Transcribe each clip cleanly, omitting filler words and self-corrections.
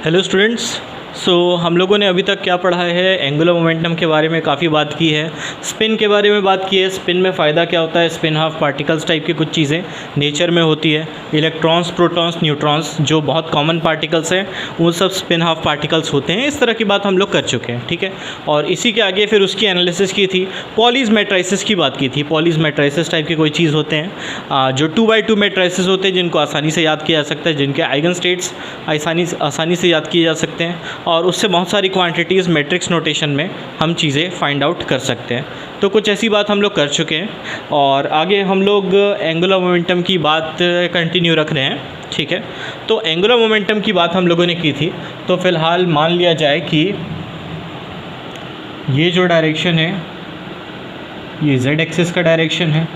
Hello students. हम लोगों ने अभी तक क्या पढ़ा है, एंगुलर मोमेंटम के बारे में काफ़ी बात की है, स्पिन के बारे में बात की है। स्पिन में फ़ायदा क्या होता है, स्पिन हाफ पार्टिकल्स टाइप की कुछ चीज़ें नेचर में होती है, इलेक्ट्रॉन्स, प्रोटॉन्स, न्यूट्रॉन्स जो बहुत कॉमन पार्टिकल्स हैं वो सब स्पिन हाफ पार्टिकल्स होते हैं। इस तरह की बात हम लोग कर चुके हैं, ठीक है। और इसी के आगे फिर उसकी एनालिसिस की थी, पॉलीज मैट्राइसिस की बात की थी। पॉलीज मैट्राइसिस टाइप के कोई चीज़ होते हैं जो 2x2 मैट्राइसिस होते हैं, जिनको आसानी से याद किया जा सकता है, जिनके आइगन स्टेट्स आसानी से याद किए जा सकते हैं, और उससे बहुत सारी क्वांटिटीज़ मैट्रिक्स नोटेशन में हम चीज़ें फाइंड आउट कर सकते हैं। तो कुछ ऐसी बात हम लोग कर चुके हैं और आगे हम लोग एंगुलर मोमेंटम की बात कंटिन्यू रख रहे हैं, ठीक है। तो एंगुलर मोमेंटम की बात हम लोगों ने की थी, तो फ़िलहाल मान लिया जाए कि ये जो डायरेक्शन है ये z एक्सिस का डायरेक्शन है,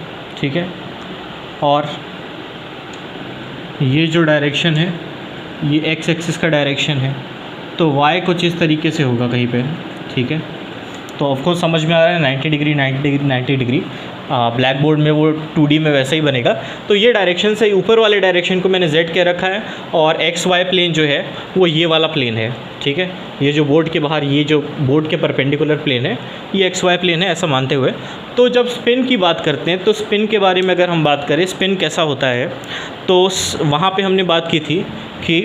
ठीक है, और ये जो डायरेक्शन है ये x एक्सिस का डायरेक्शन है। तो y कुछ इस तरीके से होगा कहीं पे, ठीक है। तो ऑफकोर्स समझ में आ रहा है 90 degree 90 degree 90 degree black board में वो 2D में वैसे ही बनेगा। तो ये डायरेक्शन से ऊपर वाले डायरेक्शन को मैंने z कह रखा है और XY प्लेन जो है वो ये वाला प्लेन है, ठीक है। ये जो बोर्ड के बाहर, ये जो बोर्ड के परपेंडिकुलर प्लेन है ये XY प्लेन है, ऐसा मानते हुए। तो जब स्पिन की बात करते हैं तो स्पिन के बारे में अगर हम बात करें, स्पिन कैसा होता है, तो वहाँ पर हमने बात की थी कि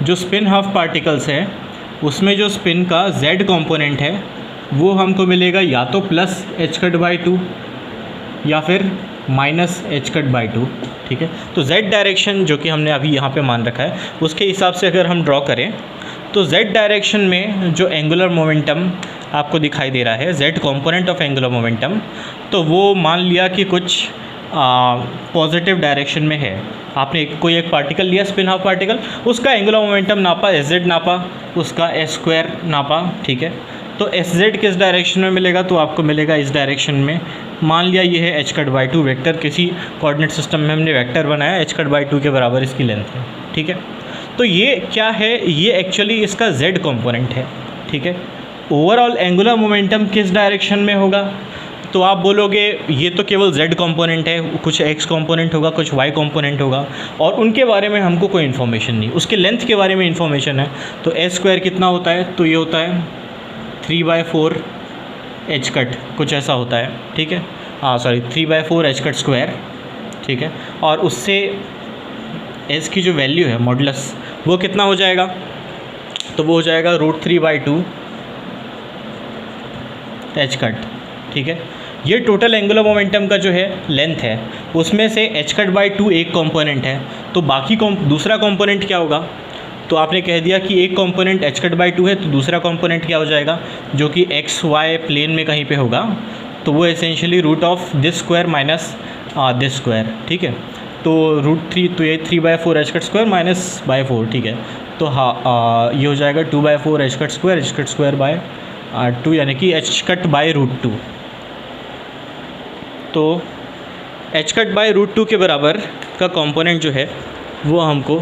जो स्पिन हाफ पार्टिकल्स है उसमें जो स्पिन का z कंपोनेंट है वो हमको मिलेगा या तो प्लस h/2 या फिर माइनस h/2, ठीक है। तो z डायरेक्शन जो कि हमने अभी यहाँ पे मान रखा है उसके हिसाब से अगर हम ड्रॉ करें तो z डायरेक्शन में जो एंगुलर मोमेंटम आपको दिखाई दे रहा है, z component of angular momentum, तो वो मान लिया कि कुछ पॉजिटिव डायरेक्शन में है। आपने कोई एक पार्टिकल लिया, स्पिन हाफ पार्टिकल, उसका एंगुलर मोमेंटम नापा, Sz नापा, उसका s² नापा, ठीक है। तो Sz किस डायरेक्शन में मिलेगा, तो आपको मिलेगा इस डायरेक्शन में। मान लिया ये है h/2 वेक्टर, किसी कोऑर्डिनेट सिस्टम में हमने वेक्टर बनाया, h/2 के बराबर इसकी लेंथ है, ठीक है। तो ये क्या है, ये एक्चुअली इसका z कंपोनेंट है, ठीक है। ओवरऑल एंगुलर मोमेंटम किस डायरेक्शन में होगा, तो आप बोलोगे ये तो केवल z कंपोनेंट है, कुछ x कंपोनेंट होगा, कुछ y कंपोनेंट होगा, और उनके बारे में हमको कोई इन्फॉर्मेशन नहीं, उसके लेंथ के बारे में इन्फॉर्मेशन है। तो s² कितना होता है, तो ये होता है 3/4 h कट, कुछ ऐसा होता है, ठीक है। 3/4 h कट स्क्वायर, ठीक है। और उससे s की जो वैल्यू है मॉडुलस, वो कितना हो जाएगा, तो वो हो जाएगा √3/2 h कट, ठीक है। ये टोटल एंगुलर मोमेंटम का जो है लेंथ है, उसमें से h/2 एक कंपोनेंट है, तो बाकी दूसरा कंपोनेंट क्या होगा, तो आपने कह दिया कि एक कंपोनेंट h/2 है, तो दूसरा कंपोनेंट क्या हो जाएगा, जो कि XY प्लेन में कहीं पे होगा, तो वो essentially root of this square minus this square, ठीक है। तो √3, तो ये 3/4 h cut square minus by 4, ठीक है। तो हाँ, ये हो जाएगा 2/4 h कट स्क्वायर बाय 2, यानी कि h कट बाय √2। तो h कट बाय √2 के बराबर का कंपोनेंट जो है वो हमको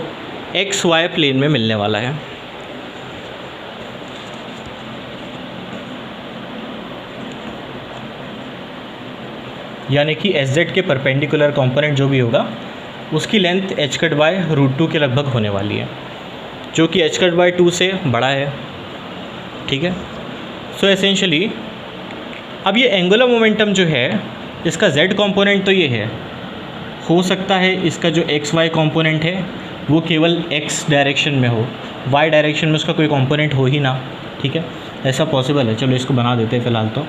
XY प्लेन में मिलने वाला है। यानी कि SZ के परपेंडिकुलर कंपोनेंट जो भी होगा उसकी लेंथ h कट बाय √2 के लगभग होने वाली है, जो कि h कट बाय 2 से बड़ा है, ठीक है। सो एसेंशियली अब ये एंगुलर मोमेंटम जो है इसका z कंपोनेंट तो ये है, हो सकता है इसका जो XY कंपोनेंट है वो केवल x डायरेक्शन में हो, y डायरेक्शन में उसका कोई कंपोनेंट हो ही ना, ठीक है। ऐसा पॉसिबल है, चलो इसको बना देते हैं फ़िलहाल। तो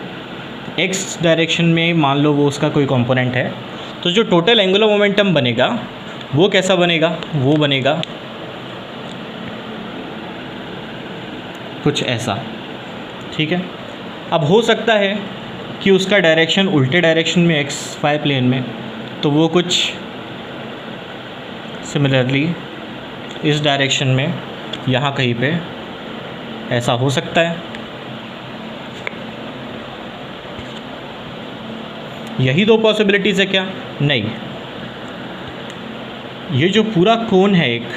x डायरेक्शन में मान लो वो उसका कोई कंपोनेंट है, तो जो टोटल एंगुलर मोमेंटम बनेगा वो कैसा बनेगा, वो बनेगा कुछ ऐसा, ठीक है। अब हो सकता है कि उसका डायरेक्शन उल्टे डायरेक्शन में XY प्लेन में, तो वो कुछ सिमिलरली इस डायरेक्शन में यहाँ कहीं पे ऐसा हो सकता है। यही दो पॉसिबिलिटीज़ है क्या, नहीं, ये जो पूरा कोन है एक,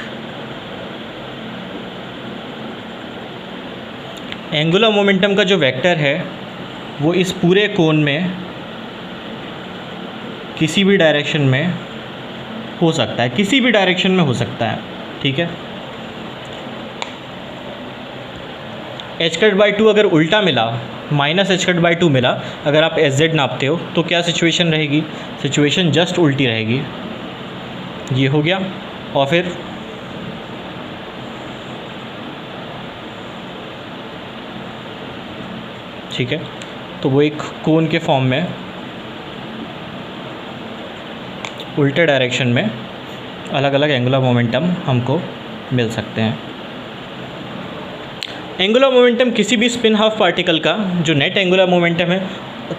एंगुलर मोमेंटम का जो वेक्टर है वो इस पूरे कोन में किसी भी डायरेक्शन में हो सकता है, किसी भी डायरेक्शन में हो सकता है, ठीक है। एच कट बाई टू अगर उल्टा मिला, minus H cut by two मिला, अगर आप एस जेड नापते हो तो क्या सिचुएशन रहेगी? सिचुएशन जस्ट उल्टी रहेगी। ये हो गया। और फिर ठीक है, तो वो एक कोन के फॉर्म में उल्टे डायरेक्शन में अलग अलग एंगुलर मोमेंटम हमको मिल सकते हैं। एंगुलर मोमेंटम किसी भी स्पिन हाफ पार्टिकल का जो नेट एंगुलर मोमेंटम है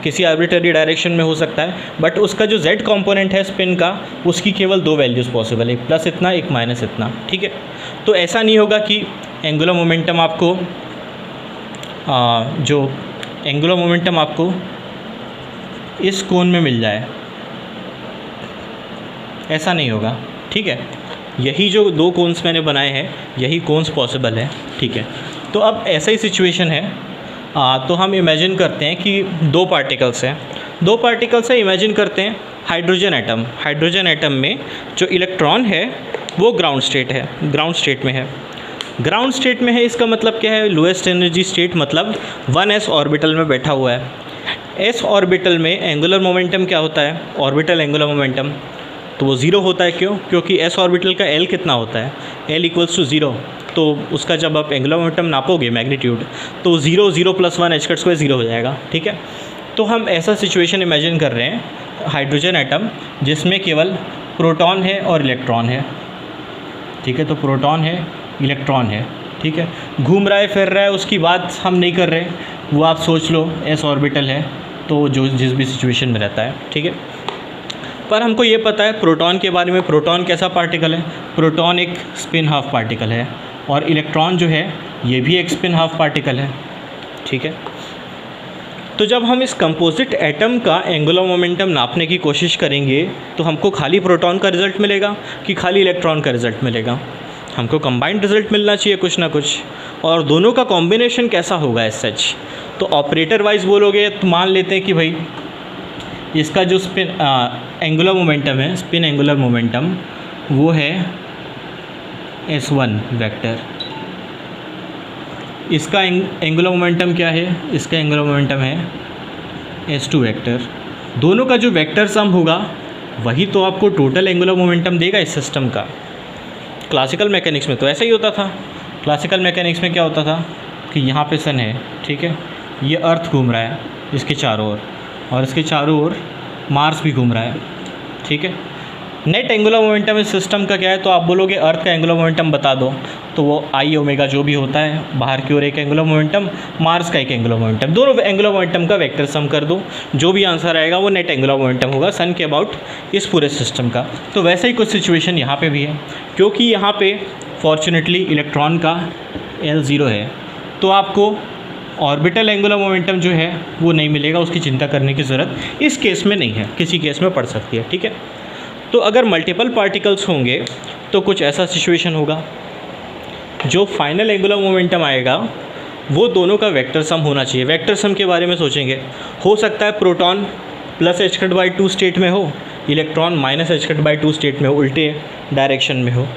किसी आर्बिट्ररी डायरेक्शन में हो सकता है, बट उसका जो z कंपोनेंट है स्पिन का, उसकी केवल दो वैल्यूज़ पॉसिबल है, एक प्लस इतना, एक माइनस इतना। ठीक है, तो ऐसा नहीं होगा कि एंगुलर मोमेंटम आपको जो एंगुलर मोमेंटम आपको इस कोण में मिल जाए, ऐसा नहीं होगा। ठीक है, यही जो दो कोन्स मैंने बनाए हैं यही कोन्स पॉसिबल है। ठीक है, तो अब ऐसा ही सिचुएशन है। तो हम इमेजिन करते हैं कि दो पार्टिकल्स हैं, इमेजिन करते हैं हाइड्रोजन एटम में जो इलेक्ट्रॉन है वो ग्राउंड स्टेट में है। इसका मतलब क्या है? लोएस्ट एनर्जी स्टेट, मतलब 1s ऑर्बिटल में बैठा हुआ है। s ऑर्बिटल में एंगुलर मोमेंटम क्या होता है? ऑर्बिटल एंगुलर मोमेंटम, तो वो ज़ीरो होता है। क्यों? क्योंकि s ऑर्बिटल का l कितना होता है? l = 0। तो उसका जब आप एंगुलर मोमेंटम नापोगे मैग्नीट्यूड, तो 0 0 + 1 h² 0 हो जाएगा। ठीक है, तो हम ऐसा सिचुएशन इमेजिन कर रहे हैं हाइड्रोजन एटम जिसमें केवल प्रोटॉन है और इलेक्ट्रॉन है। ठीक है, तो प्रोटॉन है, इलेक्ट्रॉन है। ठीक है, घूम रहा है फिर रहा है, उसकी बात हम नहीं कर रहे, वो आप सोच लो s ऑर्बिटल है तो जो जिस भी सिचुएशन में रहता है। ठीक है, पर हमको ये पता है प्रोटॉन के बारे में, प्रोटॉन कैसा पार्टिकल है? प्रोटॉन एक स्पिन हाफ पार्टिकल है, और इलेक्ट्रॉन जो है ये भी एक स्पिन हाफ पार्टिकल है। ठीक है, तो जब हम इस कंपोजिट एटम का एंगुलर मोमेंटम नापने की कोशिश करेंगे तो हमको खाली प्रोटॉन का रिज़ल्ट मिलेगा कि खाली इलेक्ट्रॉन का रिज़ल्ट मिलेगा? हमको कंबाइंड रिज़ल्ट मिलना चाहिए कुछ ना कुछ, और दोनों का कॉम्बिनेशन कैसा होगा एज सच? तो ऑपरेटर वाइज बोलोगे तो मान लेते हैं कि भाई इसका जो स्पिन एंगुलर मोमेंटम है, स्पिन एंगुलर मोमेंटम, वो है s1 वेक्टर। इसका एंगुलर मोमेंटम क्या है? इसका एंगुलर मोमेंटम है s2 वेक्टर। दोनों का जो वेक्टर सम होगा वही तो आपको टोटल एंगुलर मोमेंटम देगा इस सिस्टम का। क्लासिकल मैकेनिक्स में तो ऐसा ही होता था। क्लासिकल मैकेनिक्स में क्या होता था कि यहाँ पे सन है, ठीक है, ये अर्थ घूम रहा है इसके चारों ओर, और इसके चारों ओर मार्स भी घूम रहा है। ठीक है, नेट एंगुलर मोमेंटम इस सिस्टम का क्या है? तो आप बोलोगे अर्थ का एंगुलर मोमेंटम बता दो, तो वो आई ओमेगा जो भी होता है, बाहर की ओर एक एंगुलर मोमेंटम, मार्स का एक एंगुलर मोमेंटम, दोनों एंगुलर मोमेंटम का वेक्टर सम कर दो, जो भी आंसर आएगा वो नेट एंगुलर मोमेंटम होगा सन के अबाउट इस पूरे सिस्टम का। तो वैसे ही कुछ सिचुएशन यहाँ पे भी है, क्योंकि यहाँ पे फॉर्चुनेटली इलेक्ट्रॉन का L0 है, तो आपको ऑर्बिटल एंगुलर मोमेंटम जो है वो नहीं मिलेगा, उसकी चिंता करने की ज़रूरत इस केस में नहीं है, किसी केस में पड़ सकती है। ठीक है, तो अगर मल्टीपल पार्टिकल्स होंगे तो कुछ ऐसा सिचुएशन होगा, जो फाइनल एंगुलर मोमेंटम आएगा वो दोनों का वेक्टर सम होना चाहिए। वेक्टर सम के बारे में सोचेंगे, हो सकता है प्रोटॉन प्लस h/2 स्टेट में हो, इलेक्ट्रॉन माइनस h/2 स्टेट में हो, उल्टे डायरेक्शन में हो,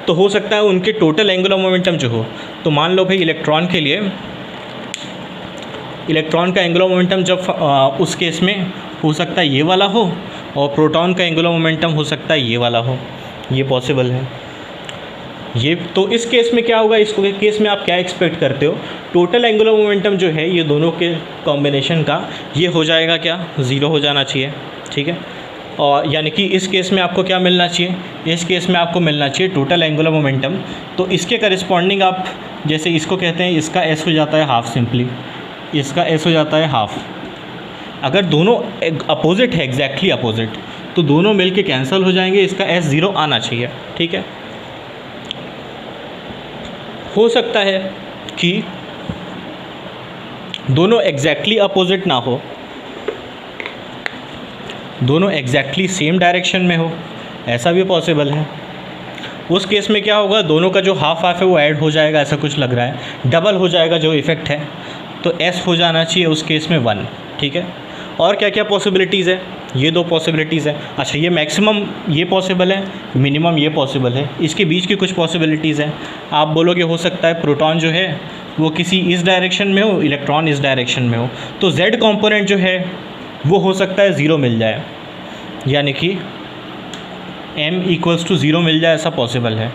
तो हो सकता है उनके टोटल एंगुलर मोमेंटम जो हो, तो मान लो भाई इलेक्ट्रॉन के लिए इलेक्ट्रॉन का एंगुलर मोमेंटम जब उस केस में हो सकता है ये वाला हो, और प्रोटॉन का एंगुलर मोमेंटम हो सकता है ये वाला हो, ये पॉसिबल है। ये तो इस केस में क्या होगा? इस केस में आप क्या एक्सपेक्ट करते हो? टोटल एंगुलर मोमेंटम जो है ये दोनों के कॉम्बिनेशन का ये हो जाएगा क्या? 0 हो जाना चाहिए। ठीक है, और यानी कि इस केस में आपको क्या मिलना चाहिए? इस केस में आपको मिलना चाहिए टोटल एंगुलर मोमेंटम। तो इसके करस्पॉन्डिंग आप जैसे इसको कहते हैं, इसका s हो जाता है हाफ, सिंपली इसका s हो जाता है हाफ। अगर दोनों अपोजिट है, एग्जैक्टली अपोजिट, तो दोनों मिलके कैंसिल हो जाएंगे, इसका s 0 आना चाहिए। ठीक है, हो सकता है कि दोनों एग्जैक्टली अपोजिट ना हो, दोनों एग्जैक्टली सेम डायरेक्शन में हो, ऐसा भी पॉसिबल है। उस केस में क्या होगा? दोनों का जो हाफ हाफ है वो ऐड हो जाएगा, ऐसा कुछ लग रहा है, डबल हो जाएगा जो इफ़ेक्ट है, तो s हो जाना चाहिए उस केस में 1। ठीक है, और क्या क्या पॉसिबिलिटीज़ है? ये दो पॉसिबिलिटीज़ है। अच्छा, ये मैक्सिमम ये पॉसिबल है, मिनिमम ये पॉसिबल है, इसके बीच की कुछ पॉसिबिलिटीज़ हैं। आप बोलोगे हो सकता है प्रोटॉन जो है वो किसी इस डायरेक्शन में हो, इलेक्ट्रॉन इस डायरेक्शन में हो, तो z कंपोनेंट जो है वो हो सकता है 0 मिल जाए, यानी कि m = 0 मिल जाए, ऐसा पॉसिबल है,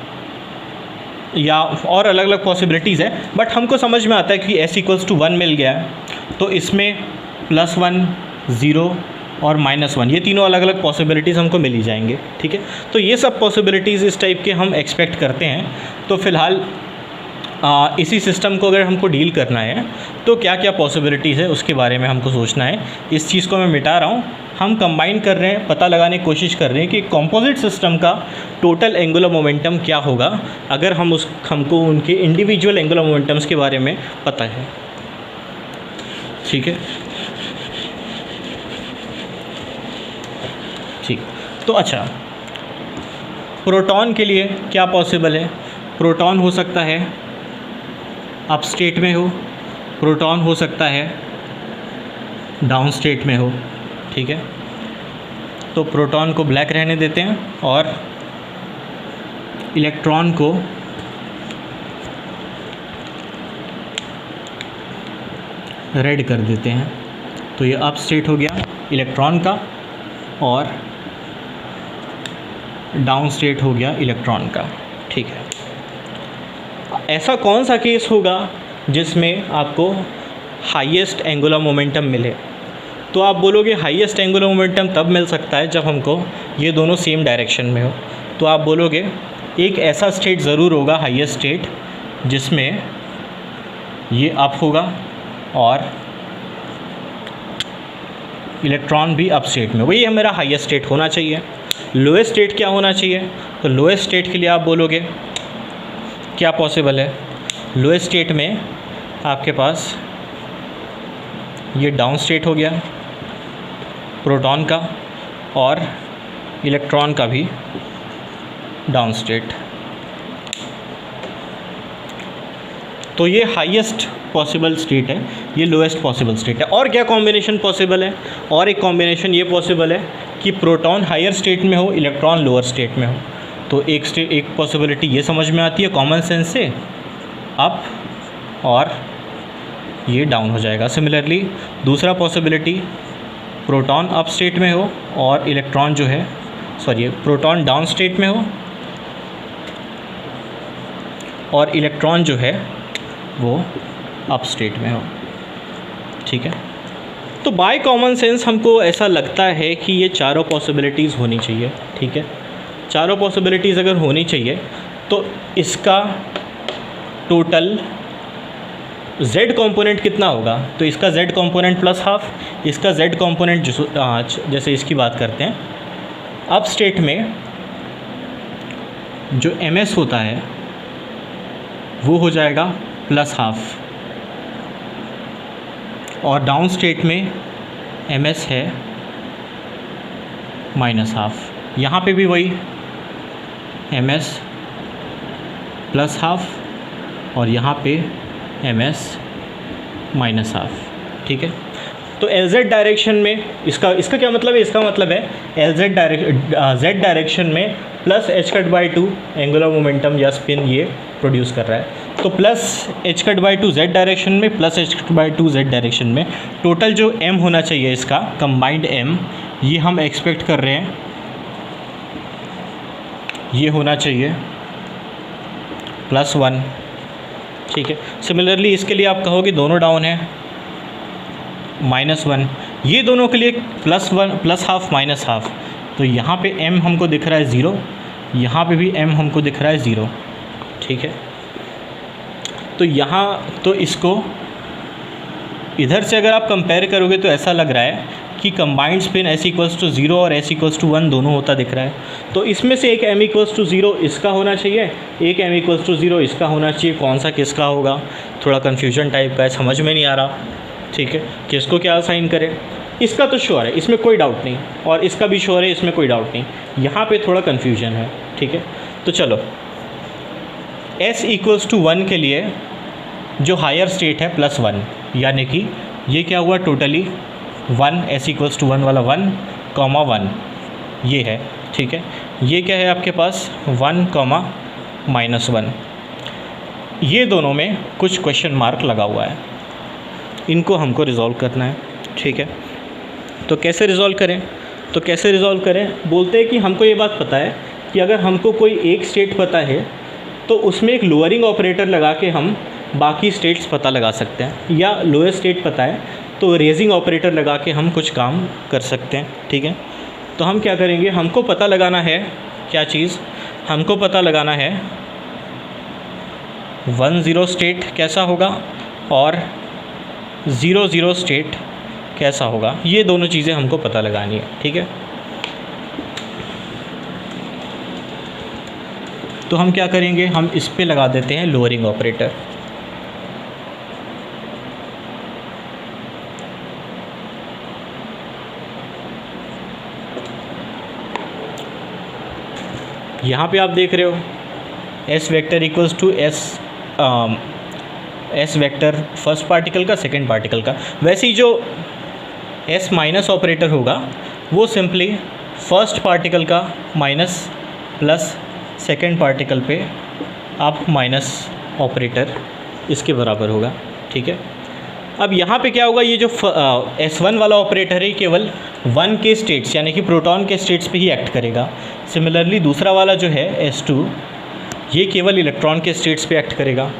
या और अलग अलग पॉसिबिलिटीज़ है। बट हमको समझ में आता है कि s = 1 मिल गया है, तो इसमें +1, 0 और -1 ये तीनों अलग अलग पॉसिबिलिटीज़ हमको मिल ही जाएंगे, ठीक है। तो ये सब पॉसिबिलिटीज़ इस टाइप के हम एक्सपेक्ट करते हैं। तो फ़िलहाल इसी सिस्टम को अगर हमको डील करना है तो क्या क्या पॉसिबिलिटीज़ है उसके बारे में हमको सोचना है। इस चीज़ को मैं मिटा रहा हूँ, हम कंबाइन कर रहे हैं, पता लगाने की कोशिश कर रहे हैं कि कंपोजिट सिस्टम का टोटल एंगुलर मोमेंटम क्या होगा अगर हमको उनके इंडिविजुअल एंगुलर मोमेंटम्स के बारे में पता है, ठीक है। ठीक, तो अच्छा, प्रोटॉन के लिए क्या पॉसिबल है? प्रोटॉन हो सकता है अप स्टेट में हो, प्रोटॉन हो सकता है डाउन स्टेट में हो, ठीक है। तो प्रोटॉन को ब्लैक रहने देते हैं और इलेक्ट्रॉन को रेड कर देते हैं। तो ये अप स्टेट हो गया इलेक्ट्रॉन का और डाउन स्टेट हो गया इलेक्ट्रॉन का, ठीक है। ऐसा कौन सा केस होगा जिसमें आपको हाईएस्ट एंगुलर मोमेंटम मिले? तो आप बोलोगे हाईएस्ट एंगुलर मोमेंटम तब मिल सकता है जब हमको ये दोनों सेम डायरेक्शन में हो। तो आप बोलोगे एक ऐसा स्टेट ज़रूर होगा हाईएस्ट स्टेट जिसमें ये अप होगा और इलेक्ट्रॉन भी अप स्टेट में, वही है मेरा हाईएस्ट स्टेट होना चाहिए। लोएस्ट स्टेट क्या होना चाहिए? तो लोएस्ट स्टेट के लिए आप बोलोगे क्या पॉसिबल है? लोएस्ट स्टेट में आपके पास ये डाउन स्टेट हो गया प्रोटॉन का और इलेक्ट्रॉन का भी डाउन स्टेट। तो ये हाईएस्ट पॉसिबल स्टेट है, ये लोएस्ट पॉसिबल स्टेट है। और क्या कॉम्बिनेशन पॉसिबल है? और एक कॉम्बिनेशन ये पॉसिबल है कि प्रोटॉन हायर स्टेट में हो, इलेक्ट्रॉन लोअर स्टेट में हो। तो एक पॉसिबिलिटी ये समझ में आती है कॉमन सेंस से, अप और ये डाउन हो जाएगा। सिमिलरली दूसरा पॉसिबिलिटी प्रोटॉन अप स्टेट में हो और इलेक्ट्रॉन जो है प्रोटॉन डाउन स्टेट में हो और इलेक्ट्रॉन जो है वो अप स्टेट में हो, ठीक है। तो बाय कॉमन सेंस हमको ऐसा लगता है कि ये चारों पॉसिबिलिटीज़ होनी चाहिए, ठीक है। चारों पॉसिबिलिटीज़ अगर होनी चाहिए तो इसका टोटल z कंपोनेंट कितना होगा? तो इसका z कंपोनेंट +½ इसका z कंपोनेंट जैसे इसकी बात करते हैं, अप स्टेट में जो ms होता है वो हो जाएगा +½ और डाउन स्टेट में ms है -½ यहाँ पे भी वही ms +½ और यहाँ पे ms -½ ठीक है। तो LZ डायरेक्शन में इसका क्या मतलब है? इसका मतलब है LZ Z डायरेक्शन में +h/2 एंगुलर मोमेंटम या स्पिन ये प्रोड्यूस कर रहा है। तो +h/2 Z डायरेक्शन में +h/2 Z डायरेक्शन में टोटल जो m होना चाहिए इसका कंबाइंड m, ये हम एक्सपेक्ट कर रहे हैं ये होना चाहिए +1, ठीक है। सिमिलरली इसके लिए आप कहोगे दोनों डाउन है -1, ये दोनों के लिए +1 +½ -½ तो यहाँ पे m हमको दिख रहा है 0, यहाँ पे भी m हमको दिख रहा है 0, ठीक है। तो यहाँ तो इसको इधर से अगर आप कंपेयर करोगे तो ऐसा लग रहा है कि कंबाइंड स्पिन s = 0 और s = 1 दोनों होता दिख रहा है। तो इसमें से एक m = 0 इसका होना चाहिए, एक m = 0 इसका होना चाहिए। कौन सा किसका होगा? थोड़ा कन्फ्यूजन टाइप का है, समझ में नहीं आ रहा, ठीक है, किसको क्या असाइन करें। इसका तो श्योर है, इसमें कोई डाउट नहीं, और इसका भी श्योर है, इसमें कोई डाउट नहीं। यहाँ पे थोड़ा कन्फ्यूजन है, ठीक है। तो चलो s = 1 के लिए जो हायर स्टेट है +1, यानी कि ये क्या हुआ टोटली 1, s = 1 वाला 1, 1 ये है, ठीक है। ये क्या है आपके पास 1, -1। ये दोनों में कुछ क्वेश्चन मार्क लगा हुआ है, इनको हमको रिज़ॉल्व करना है, ठीक है। तो कैसे रिज़ॉल्व करें, बोलते हैं कि हमको ये बात पता है कि अगर हमको कोई एक स्टेट पता है तो उसमें एक लोअरिंग ऑपरेटर लगा के हम बाकी स्टेट्स पता लगा सकते हैं, या लोअर स्टेट पता है तो रेजिंग ऑपरेटर लगा के हम कुछ काम कर सकते हैं, ठीक है। तो हम क्या करेंगे, हमको पता लगाना है क्या चीज़, हमको पता लगाना है 1-0 स्टेट कैसा होगा और 0-0 स्टेट कैसा होगा, ये दोनों चीज़ें हमको पता लगानी है, ठीक है। तो हम क्या करेंगे, हम इस पे लगा देते हैं लोअरिंग ऑपरेटर। यहाँ पे आप देख रहे हो S vector equals to S vector first particle का, सेकंड पार्टिकल का। वैसे ही जो एस माइनस ऑपरेटर होगा वो सिंपली फर्स्ट पार्टिकल का माइनस प्लस सेकंड पार्टिकल पे आप माइनस ऑपरेटर इसके बराबर होगा, ठीक है। अब यहाँ पे क्या होगा, ये जो S1 वाला ऑपरेटर है केवल 1 के स्टेट्स यानी कि प्रोटॉन के स्टेट्स पे ही एक्ट करेगा। सिमिलरली दूसरा वाला जो है S2 ये केवल इलेक्ट्रॉन के स्टेट्स पे एक्ट करेगा।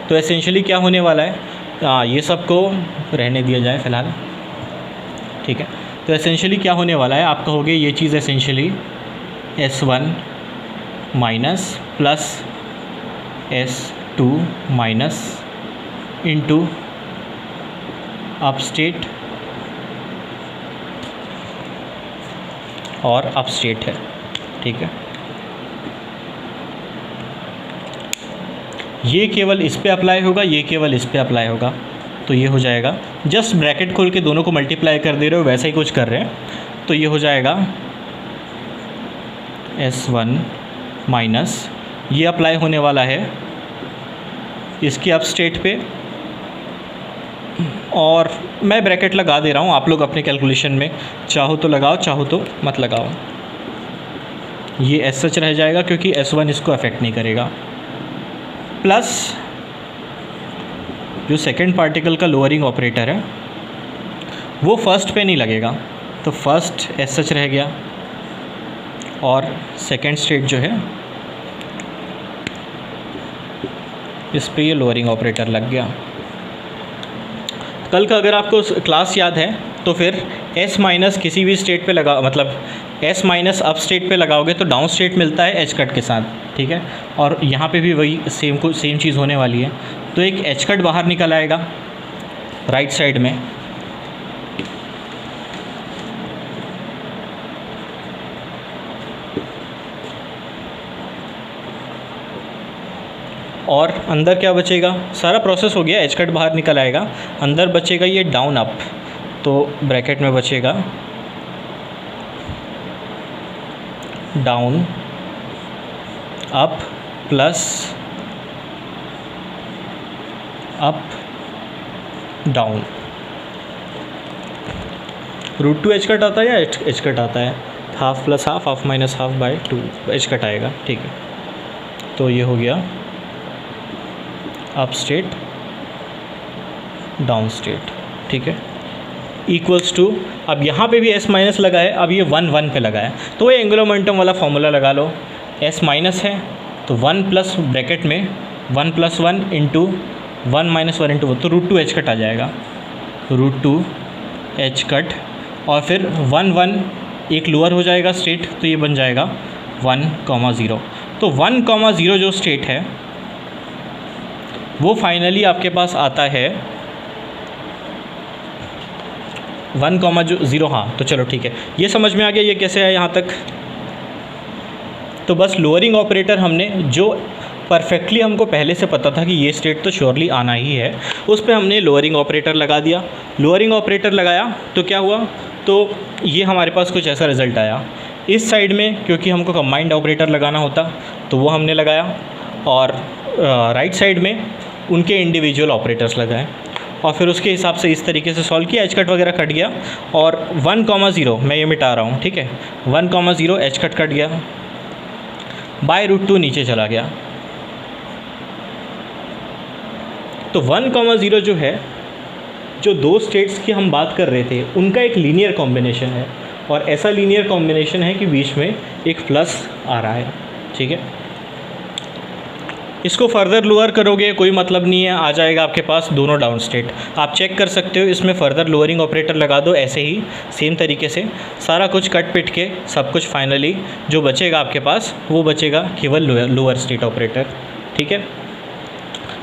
तो एसेंशियली क्या होने वाला है, ये सबको रहने दिया जाए फ़िलहाल, ठीक है। तो एसेंशियली क्या होने वाला है, आप कहोगे ये चीज़ essentially S1 minus plus S2 minus into up state और अप स्टेट है, ठीक है। ये केवल इस पे अप्लाई होगा, ये केवल इस पे अप्लाई होगा, तो ये हो जाएगा, जस्ट ब्रैकेट खोल के दोनों को मल्टीप्लाई कर दे रहे हो, वैसा ही कुछ कर रहे हैं। तो ये हो जाएगा S1 माइनस, ये अप्लाई होने वाला है इसकी अप स्टेट पे, और मैं ब्रैकेट लगा दे रहा हूँ, आप लोग अपने कैलकुलेशन में चाहो तो लगाओ, चाहो तो मत लगाओ। ये एस सच रह जाएगा क्योंकि S1 इसको अफेक्ट नहीं करेगा, प्लस जो सेकंड पार्टिकल का लोअरिंग ऑपरेटर है वो फर्स्ट पे नहीं लगेगा, तो फर्स्ट एस सच रह गया और सेकंड स्टेट जो है इस पे ये लोअरिंग ऑपरेटर लग गया। कल का अगर आपको क्लास याद है तो फिर S माइनस किसी भी स्टेट पे लगा, मतलब S माइनस अप स्टेट पे लगाओगे तो डाउन स्टेट मिलता है एच कट के साथ, ठीक है। और यहाँ पे भी वही सेम चीज़ होने वाली है। तो एक एच कट बाहर निकल आएगा राइट साइड में, और अंदर क्या बचेगा, सारा प्रोसेस हो गया, एच कट बाहर निकल आएगा, अंदर बचेगा ये डाउन अप, तो ब्रैकेट में बचेगा down up plus up down. √2 h cut आता है या एच कट आता है, half plus half, half minus half by 2 h cut आएगा, ठीक है। तो ये हो गया अप स्टेट डाउन स्टेट, ठीक है, इक्वल्स टू, अब यहाँ पे भी S माइनस लगा है, अब ये 1 पे लगा है, तो ये एंगुलर मोमेंटम वाला फॉर्मूला लगा लो। S माइनस है तो 1 प्लस ब्रैकेट में 1 + 1 इंटू 1 - 1 इंटू, तो √2 एच कट आ जाएगा, √2 एच कट, और फिर 1 एक लोअर हो जाएगा स्टेट, तो ये बन जाएगा 1,0। तो 1,0 जो स्टेट है वो फाइनली आपके पास आता है 1,0। हाँ तो चलो ठीक है, ये समझ में आ गया ये कैसे है यहाँ तक। तो बस लोअरिंग ऑपरेटर हमने जो परफेक्टली हमको पहले से पता था कि ये स्टेट तो श्योरली आना ही है, उस पर हमने लोअरिंग ऑपरेटर लगा दिया। लोअरिंग ऑपरेटर लगाया तो क्या हुआ, तो ये हमारे पास कुछ ऐसा रिज़ल्ट आया। इस साइड में क्योंकि हमको कंबाइंड ऑपरेटर लगाना होता तो वो हमने लगाया, और राइट साइड में उनके इंडिविजुअल ऑपरेटर्स लगाए, और फिर उसके हिसाब से इस तरीके से सॉल्व किया, एच कट वगैरह कट गया, और 1,0 मैं ये मिटा रहा हूँ, ठीक है, 1,0 एच कट कट गया, बाय √2 नीचे चला गया, तो 1,0 जो है, जो दो स्टेट्स की हम बात कर रहे थे उनका एक लीनियर कॉम्बिनेशन है, और ऐसा लीनियर कॉम्बिनेशन है कि बीच में एक प्लस आ रहा है। ठीक है, इसको फर्दर लोअर करोगे कोई मतलब नहीं है, आ जाएगा आपके पास दोनों डाउन स्टेट। आप चेक कर सकते हो, इसमें फर्दर लोअरिंग ऑपरेटर लगा दो, ऐसे ही सेम तरीके से सारा कुछ कट पिट के सब कुछ फाइनली जो बचेगा आपके पास वो बचेगा केवल लोअर स्टेट ऑपरेटर। ठीक है,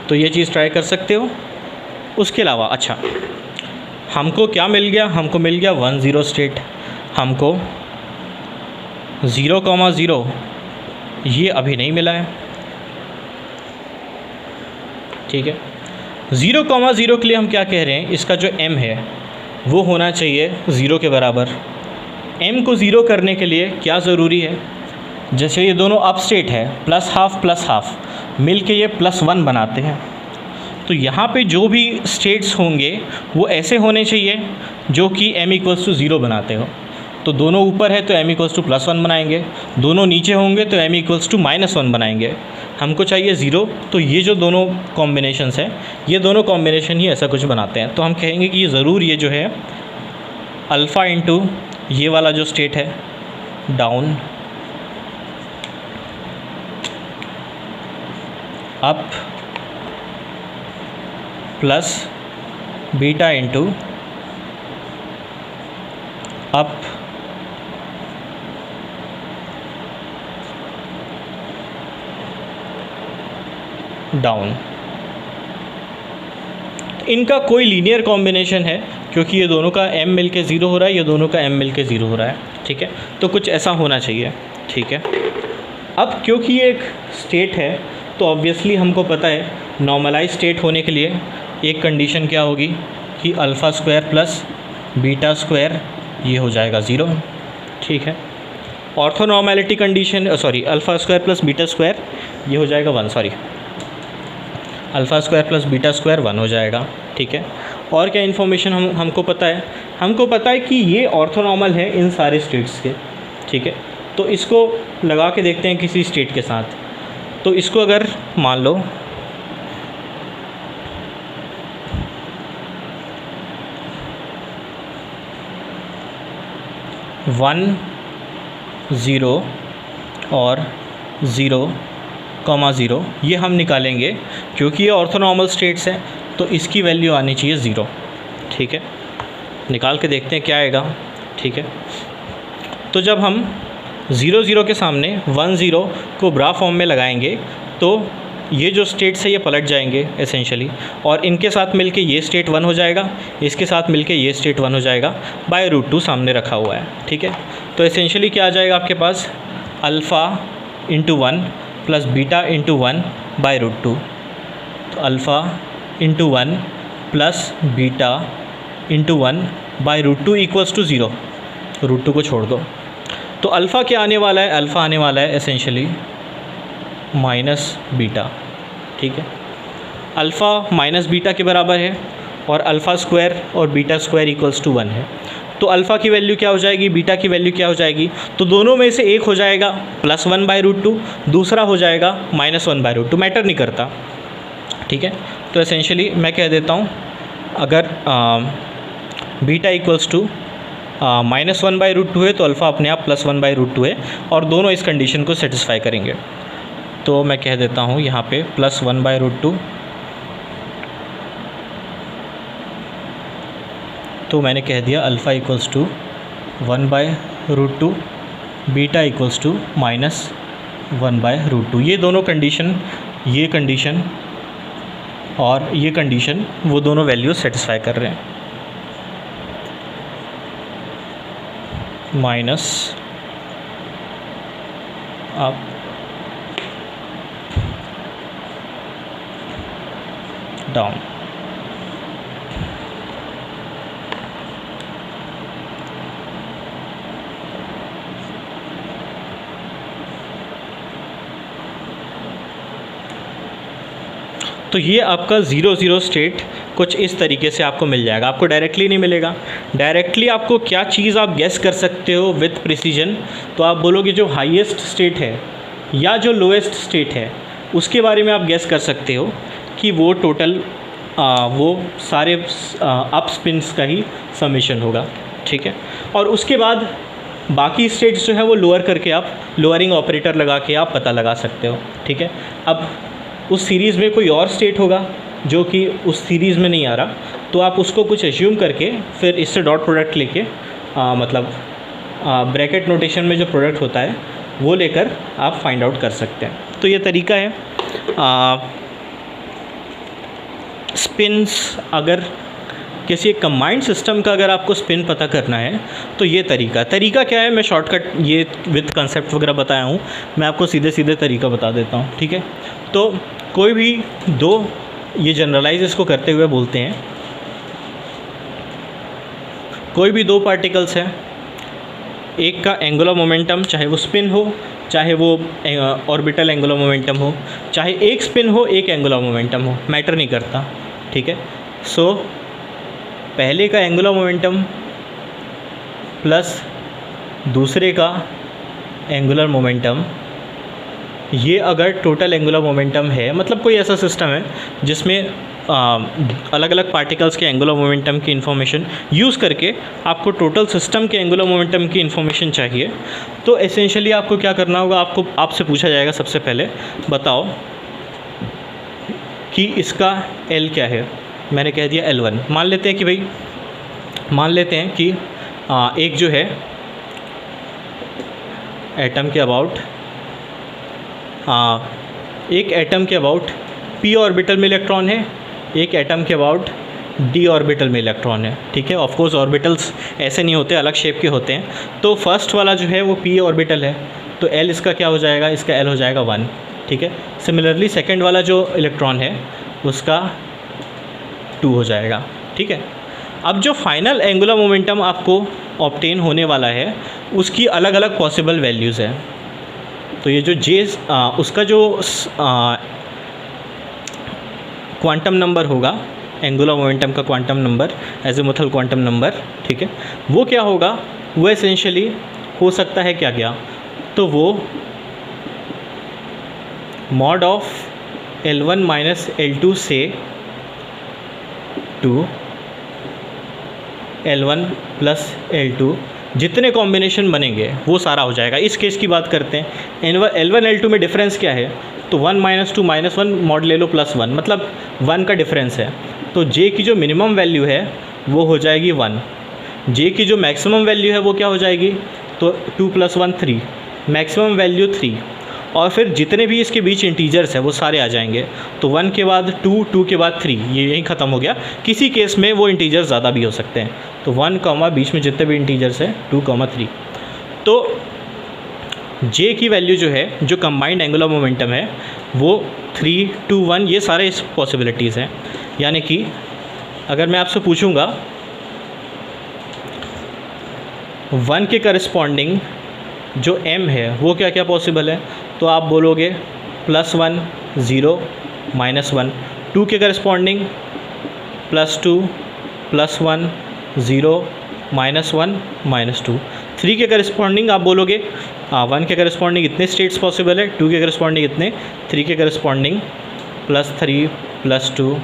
तो ये चीज़ ट्राई कर सकते हो। उसके अलावा अच्छा, हमको क्या मिल गया, हमको मिल गया 1,0 स्टेट, हमको 0,0 ये अभी नहीं मिला है। ठीक है, 0,0 के लिए हम क्या कह रहे हैं, इसका जो m है वो होना चाहिए 0 के बराबर। m को 0 करने के लिए क्या ज़रूरी है, जैसे ये दोनों अप स्टेट है +½ मिल के ये +1 बनाते हैं, तो यहाँ पे जो भी स्टेट्स होंगे वो ऐसे होने चाहिए जो कि m = 0 बनाते हो। तो दोनों ऊपर है तो m = +1 बनाएंगे, दोनों नीचे होंगे तो m = -1 बनाएंगे। हमको चाहिए 0, तो ये जो दोनों कॉम्बिनेशंस हैं ये दोनों कॉम्बिनेशन ही ऐसा कुछ बनाते हैं। तो हम कहेंगे कि ये ज़रूर ये जो है अल्फ़ा इंटू ये वाला जो स्टेट है down up plus beta into up down. इनका कोई लीनियर कॉम्बिनेशन है क्योंकि ये दोनों का m मिल के 0 हो रहा है, ये दोनों का m मिल के 0 हो रहा है। ठीक है, तो कुछ ऐसा होना चाहिए। ठीक है, अब क्योंकि ये एक स्टेट है तो ऑब्वियसली हमको पता है नॉर्मलाइज स्टेट होने के लिए एक कंडीशन क्या होगी कि α² प्लस β² ये हो जाएगा 0। ठीक है, ऑर्थोनॉर्मेलिटी कंडीशन α² प्लस β² ये हो जाएगा 1, α² प्लस β² 1 हो जाएगा। ठीक है, और क्या इन्फॉर्मेशन हमको पता है, हमको पता है कि ये ऑर्थोनॉर्मल है इन सारे स्टेट्स के। ठीक है, तो इसको लगा के देखते हैं किसी स्टेट के साथ। तो इसको अगर मान लो 1, 0 और 0,0 ये हम निकालेंगे क्योंकि ये ऑर्थोनॉर्मल स्टेट्स हैं तो इसकी वैल्यू आनी चाहिए 0। ठीक है, निकाल के देखते हैं क्या आएगा। ठीक है, तो जब हम 0, 0 के सामने 1, 0 को ब्रा फॉर्म में लगाएंगे तो ये जो स्टेट्स है ये पलट जाएंगे एसेंशियली, और इनके साथ मिलके ये स्टेट 1 हो जाएगा, इसके साथ मिलके ये स्टेट 1 हो जाएगा, /√2 सामने रखा हुआ है। ठीक है, तो एसेंशियली क्या आ जाएगा आपके पास, alpha into 1 plus beta into 1 /√2। तो alpha into 1 plus beta into 1 /√2 = 0। √2 को छोड़ दो, तो अल्फ़ा क्या आने वाला है, अल्फ़ा आने वाला है एसेंशियली -बीटा। ठीक है, अल्फ़ा माइनस बीटा के बराबर है और α² और β² = 1 है। तो अल्फ़ा की वैल्यू क्या हो जाएगी, बीटा की वैल्यू क्या हो जाएगी, तो दोनों में से एक हो जाएगा +1 /√2, दूसरा हो जाएगा -1 /√2, मैटर नहीं करता। ठीक है, तो एसेंशियली मैं कह देता हूँ अगर बीटा = -1 /√2 है तो अल्फ़ा अपने आप +1 /√2 है, और दोनों इस कंडीशन को सेटिस्फाई करेंगे। तो मैं कह देता हूँ यहाँ पे +1 /√2, तो मैंने कह दिया अल्फ़ा = 1 /√2, बीटा = -1 /√2। ये दोनों कंडीशन, ये कंडीशन और ये कंडीशन वो दोनों वैल्यू सेटिस्फाई कर रहे हैं। Minus up down. तो ये आपका 0, 0 स्टेट कुछ इस तरीके से आपको मिल जाएगा। आपको डायरेक्टली नहीं मिलेगा, डायरेक्टली आपको क्या चीज़ आप गेस कर सकते हो विथ प्रिसीजन, तो आप बोलोगे जो हाईएस्ट स्टेट है या जो लोएस्ट स्टेट है उसके बारे में आप गेस कर सकते हो कि वो टोटल वो सारे अप स्पिन्स का ही समेशन होगा, ठीक है। और उसके बाद बाकी स्टेट्स जो है वो लोअर करके आप लोअरिंग ऑपरेटर लगा के आप पता लगा सकते हो, ठीक है। अब उस सीरीज़ में कोई और स्टेट होगा जो कि उस सीरीज़ में नहीं आ रहा, तो आप उसको कुछ एज्यूम करके फिर इससे डॉट प्रोडक्ट लेके मतलब ब्रैकेट नोटेशन में जो प्रोडक्ट होता है वो लेकर आप फाइंड आउट कर सकते हैं। तो ये तरीका है स्पिन्स। अगर किसी एक कंबाइंड सिस्टम का अगर आपको स्पिन पता करना है तो ये तरीका क्या है, मैं शॉर्टकट ये विद कंसेप्ट वगैरह बताया हूँ, मैं आपको सीधे सीधे तरीका बता देता हूँ, ठीक है। तो कोई भी दो, ये जनरलाइज इसको करते हुए बोलते हैं, कोई भी दो पार्टिकल्स हैं, एक का एंगुलर मोमेंटम चाहे वो स्पिन हो चाहे वो ऑर्बिटल एंगुलर मोमेंटम हो, चाहे एक स्पिन हो एक एंगुलर मोमेंटम हो, मैटर नहीं करता, ठीक है। सो पहले का एंगुलर मोमेंटम प्लस दूसरे का एंगुलर मोमेंटम, ये अगर टोटल एंगुलर मोमेंटम है, मतलब कोई ऐसा सिस्टम है जिसमें अलग अलग पार्टिकल्स के एंगुलर मोमेंटम की इन्फॉर्मेशन यूज़ करके आपको टोटल सिस्टम के एंगुलर मोमेंटम की इन्फॉर्मेशन चाहिए, तो एसेंशियली आपको क्या करना होगा, आपसे पूछा जाएगा सबसे पहले बताओ कि इसका L क्या है। मैंने कह दिया L1। मान लेते हैं कि एक जो है एटम के अबाउट एक एटम के अबाउट p ऑर्बिटल में इलेक्ट्रॉन है, एक एटम के अबाउट d ऑर्बिटल में इलेक्ट्रॉन है, ठीक है। ऑफ कोर्स ऑर्बिटल्स ऐसे नहीं होते, अलग शेप के होते हैं। तो फर्स्ट वाला जो है वो p ऑर्बिटल है, तो L इसका क्या हो जाएगा, इसका L हो जाएगा 1, ठीक है। सिमिलरली सेकेंड वाला जो इलेक्ट्रॉन है उसका 2 हो जाएगा, ठीक है। अब जो फाइनल एंगुलर मोमेंटम आपको ऑब्टेन होने वाला है उसकी अलग अलग पॉसिबल वैल्यूज़ हैं। तो ये जो उसका जो क्वांटम नंबर होगा, एंगुलर मोमेंटम का क्वांटम नंबर, एज़िमुथल क्वांटम नंबर, ठीक है, वो क्या होगा, वो एसेंशियली हो सकता है क्या, तो वो mod of L1 minus L2 से टू L1 प्लस L2 जितने कॉम्बिनेशन बनेंगे वो सारा हो जाएगा। इस केस की बात करते हैं, L1 L2 में डिफरेंस क्या है, तो 1 माइनस 2 माइनस 1 मॉड ले लो प्लस 1, मतलब 1 का डिफरेंस है। तो J की जो मिनिमम वैल्यू है वो हो जाएगी 1, J की जो मैक्सिमम वैल्यू है वो क्या हो जाएगी, तो 2 + 1 3, मैक्सिमम वैल्यू 3, और फिर जितने भी इसके बीच इंटीजर्स हैं वो सारे आ जाएंगे। तो 1 के बाद 2, 2 के बाद 3, ये यहीं ख़त्म हो गया। किसी केस में वो इंटीजर्स ज़्यादा भी हो सकते हैं, तो 1, बीच में जितने भी इंटीजर्स हैं 2, 3। तो J की वैल्यू जो है, जो कंबाइंड एंगुलर मोमेंटम है, वो 3, 2, 1, ये सारे इस पॉसिबिलिटीज़ हैं। यानी कि अगर मैं आपसे पूछूंगा 1 के करस्पॉन्डिंग जो m है वो क्या क्या पॉसिबल है, तो आप बोलोगे +1 0 -1, 2 के करस्पॉन्डिंग +2 +1 0 -1 -2, 3 के करस्पॉन्डिंग आप बोलोगे 1 के करस्पॉन्डिंग इतने स्टेट्स पॉसिबल है, 2 के करस्पॉन्डिंग इतने, 3 के करस्पॉन्डिंग +3 +2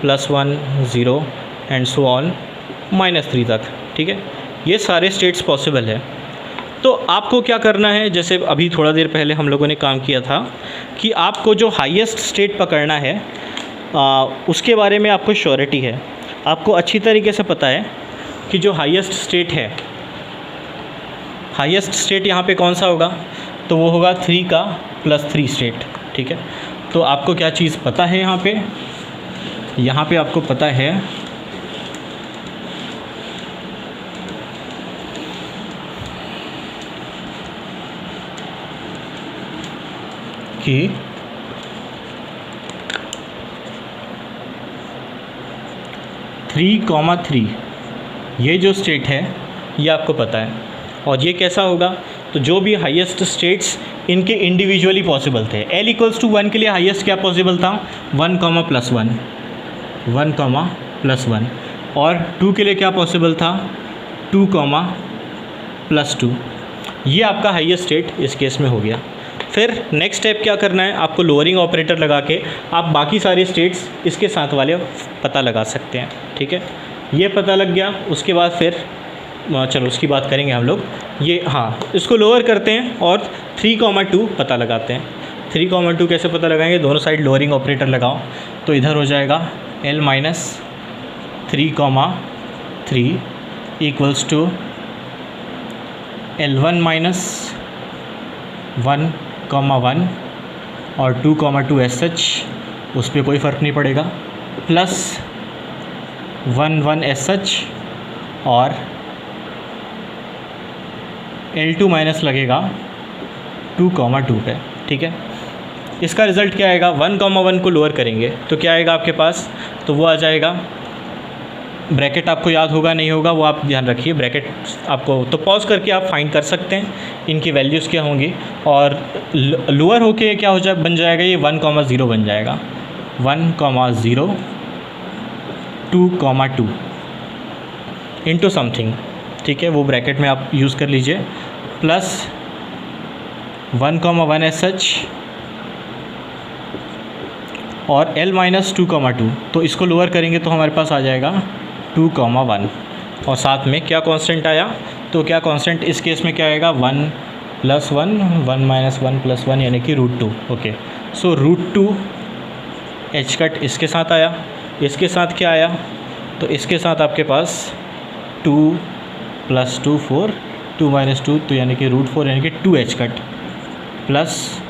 +1 0 एंड सो ऑन -3 तक, ठीक है। ये सारे स्टेट्स पॉसिबल है। तो आपको क्या करना है, जैसे अभी थोड़ा देर पहले हम लोगों ने काम किया था कि आपको जो हाईएस्ट स्टेट पकड़ना है उसके बारे में आपको श्योरिटी है, आपको अच्छी तरीके से पता है कि जो हाईएस्ट स्टेट है, हाईएस्ट स्टेट यहाँ पे कौन सा होगा, तो वो होगा 3 का +3 स्टेट, ठीक है। तो आपको क्या चीज़ पता है, यहाँ पे आपको पता है कि 3,3 ये जो स्टेट है ये आपको पता है, और ये कैसा होगा, तो जो भी हाईएस्ट स्टेट्स इनके इंडिविजुअली पॉसिबल थे। L = 1 के लिए हाईएस्ट क्या पॉसिबल था, 1, +1, 1, +1, और 2 के लिए क्या पॉसिबल था, 2, +2। ये आपका हाईएस्ट स्टेट इस केस में हो गया। फिर नेक्स्ट स्टेप क्या करना है, आपको लोअरिंग ऑपरेटर लगा के आप बाकी सारे स्टेट्स इसके साथ वाले पता लगा सकते हैं। ठीक है, ये पता लग गया। उसके बाद फिर चलो उसकी बात करेंगे हम लोग। ये हाँ, इसको लोअर करते हैं और 3,2 पता लगाते हैं। 3,2 कैसे पता लगाएंगे, दोनों साइड लोअरिंग ऑपरेटर लगाओ तो इधर हो जाएगा L minus 3,3 equals to L1 minus 1,1 और 2,2 SH, उस पर कोई फ़र्क नहीं पड़ेगा, प्लस 1,1 SH और L2 माइनस लगेगा 2,2 पे। ठीक है, इसका रिज़ल्ट क्या आएगा, 1,1 को लोअर करेंगे तो क्या आएगा आपके पास, तो वो आ जाएगा, ब्रैकेट आपको याद होगा नहीं होगा वो आप ध्यान रखिए, ब्रैकेट आपको तो पॉज करके आप फाइंड कर सकते हैं इनकी वैल्यूज़ क्या होंगी, और लोअर होके क्या बन जाएगा, ये 1,0 बन जाएगा, 1,0 2,2 इंटू समथिंग। ठीक है, वो ब्रैकेट में आप यूज़ कर लीजिए, प्लस 1,1 SH और L माइनस 2,2, तो इसको लोअर करेंगे तो हमारे पास आ जाएगा 2,1 और साथ में क्या कांस्टेंट आया, तो क्या कांस्टेंट इस केस में क्या आएगा, 1 + 1 1 - 1 + 1 यानी कि √2। ओके, सो √2 H कट इसके साथ आया, इसके साथ क्या आया, तो इसके साथ आपके पास 2 + 2 4 2 - 2 तो यानी कि √4 यानी कि 2 H cut plus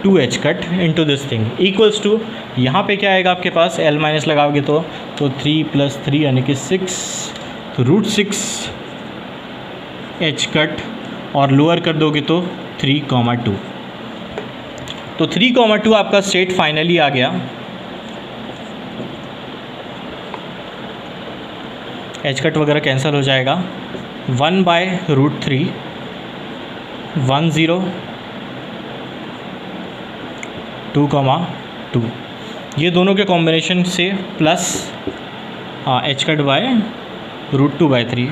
2 H cut into this thing equals to, यहाँ पे क्या आएगा आपके पास, L माइनस लगाओगे तो 3 + 3 यानी कि 6, तो √6 H कट और लोअर कर दोगे तो 3,2, तो 3,2 आपका स्टेट फाइनली आ गया। H कट वगैरह कैंसिल हो जाएगा, 1/√3 10 2,2 ये दोनों के कॉम्बिनेशन से प्लस H कट बाय √2/3,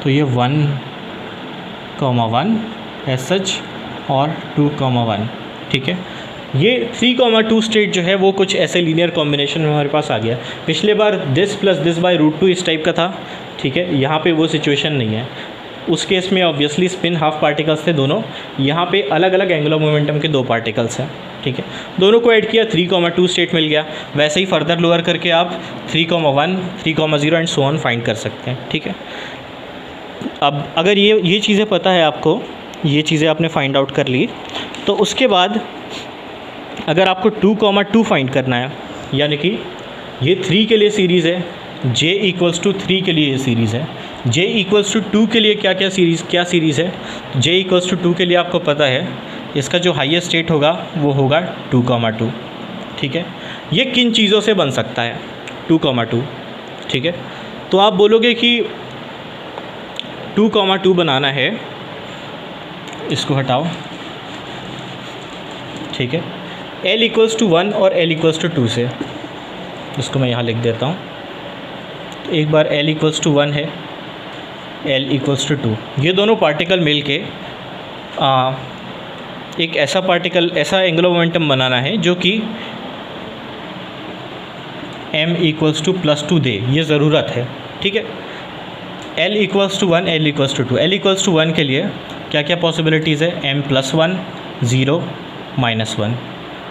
तो ये 1,1 SH और 2,1। ठीक है, ये 3,2 स्टेट जो है वो कुछ ऐसे लीनियर कॉम्बिनेशन में हमारे पास आ गया। पिछले बार दिस प्लस दिस बाय √2 इस टाइप का था। ठीक है, यहाँ पे वो सिचुएशन नहीं है। उस केस में ऑब्वियसली स्पिन हाफ पार्टिकल्स थे दोनों, यहाँ पे अलग अलग एंगुलर मोमेंटम के 2 पार्टिकल्स हैं। ठीक है, दोनों को ऐड किया 3,2 स्टेट मिल गया। वैसे ही फर्दर लोअर करके आप 3,1 3,0 एंड सो ऑन फाइंड कर सकते हैं। ठीक है, अब अगर ये चीज़ें पता है आपको, ये चीज़ें आपने फाइंड आउट कर ली, तो उसके बाद अगर आपको 2,2 फाइंड करना है, यानी कि ये 3 के लिए सीरीज़ है, J = 3 के लिए ये सीरीज़ है, J = 2 के लिए क्या सीरीज़ है, J = 2 के लिए आपको पता है इसका जो हाईएस्ट स्टेट होगा वो होगा 2,2। ठीक है, ये किन चीज़ों से बन सकता है 2,2। ठीक है, तो आप बोलोगे कि 2,2 बनाना है, इसको हटाओ। ठीक है, L = 1 और L = 2 से, इसको मैं यहाँ लिख देता हूँ। एक बार L = 1 है, L = 2, ये दोनों पार्टिकल मिल के एक ऐसा एंगुलर मोमेंटम बनाना है जो कि M = +2 दे, ये ज़रूरत है। ठीक है, L = 1 L = 2, L = 1 के लिए क्या क्या पॉसिबिलिटीज़ है, M + 1 0 -1,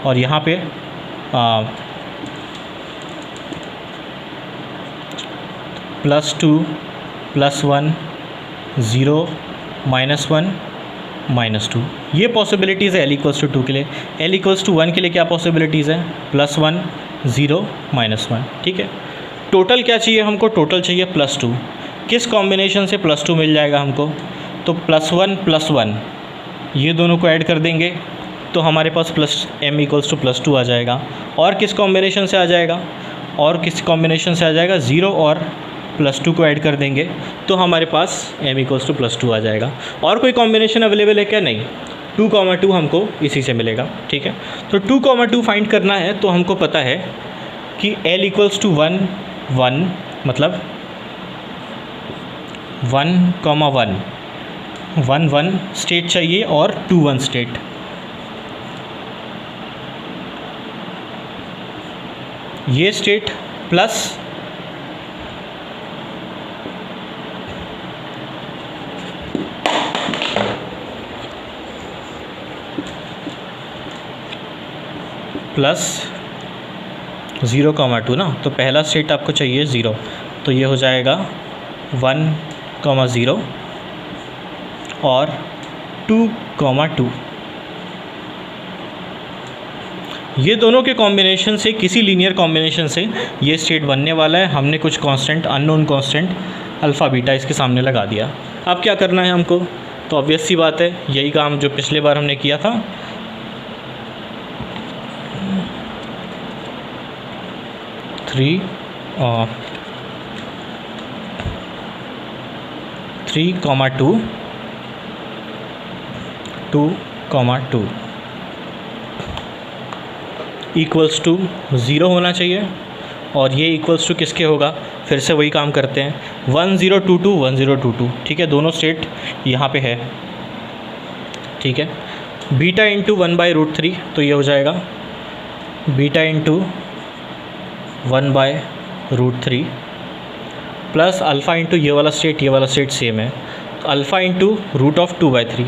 और यहाँ पे +2 +1 0 -1 -2, ये पॉसिबिलिटीज़ है L = 2 के लिए। L = 1 के लिए क्या पॉसिबिलिटीज़ है, +1 0 -1। ठीक है, टोटल क्या चाहिए हमको, टोटल चाहिए +2। किस कॉम्बिनेशन से +2 मिल जाएगा हमको, तो +1 +1 ये दोनों को ऐड कर देंगे तो हमारे पास M = +2 आ जाएगा। और किस कॉम्बिनेशन से आ जाएगा, और किस कॉम्बिनेशन से आ जाएगा, 0 और +2 को ऐड कर देंगे तो हमारे पास M = +2 आ जाएगा। और कोई कॉम्बिनेशन अवेलेबल है क्या, नहीं, 2,2 हमको इसी से मिलेगा। ठीक है, तो 2,2 फाइंड करना है तो हमको पता है कि L = 1 1 मतलब 1,1 1 1 स्टेट चाहिए और 2 1 स्टेट। ये स्टेट प्लस प्लस 0,2 ना, तो पहला स्टेट आपको चाहिए 0, तो ये हो जाएगा 1,0 और 2,2। ये दोनों के कॉम्बिनेशन से, किसी लीनियर कॉम्बिनेशन से ये स्टेट बनने वाला है। हमने कुछ constant, unknown constant alpha beta इसके सामने लगा दिया। अब क्या करना है हमको, तो ऑब्वियस सी बात है, यही काम जो पिछले बार हमने किया था। थ्री 3,2 2,2 इक्वल्स टू 0 होना चाहिए, और ये इक्वल्स टू किसके होगा, फिर से वही काम करते हैं, 1022 1022। ठीक है, दोनों स्टेट यहाँ पे है। ठीक है, बीटा इंटू 1/√3, तो ये हो जाएगा beta into 1/√3 plus alpha into ये वाला स्टेट सेम है, तो alpha into √2/3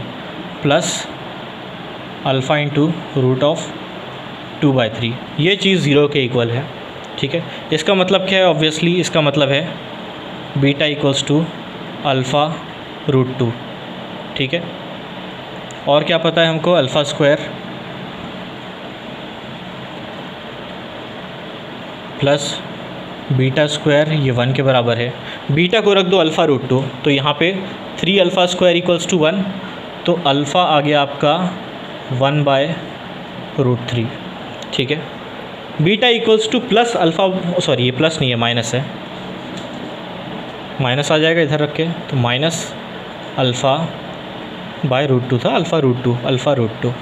plus alpha into √2/3। ये चीज़ 0 के इक्वल है। ठीक है, इसका मतलब क्या है, ऑब्वियसली इसका मतलब है बीटा इक्वल्स टू α√2। ठीक है, और क्या पता है हमको, alpha square plus beta square, ये 1 के बराबर है। बीटा को रख दो α√2, तो यहाँ पे 3α² इक्वल्स टू 1, तो अल्फ़ा आ गया आपका 1/√3। ठीक है, beta equals two plus alpha, sorry ये प्लस नहीं है, माइनस है, माइनस आ जाएगा इधर रख के, तो माइनस α/√2 था, अल्फ़ा√2।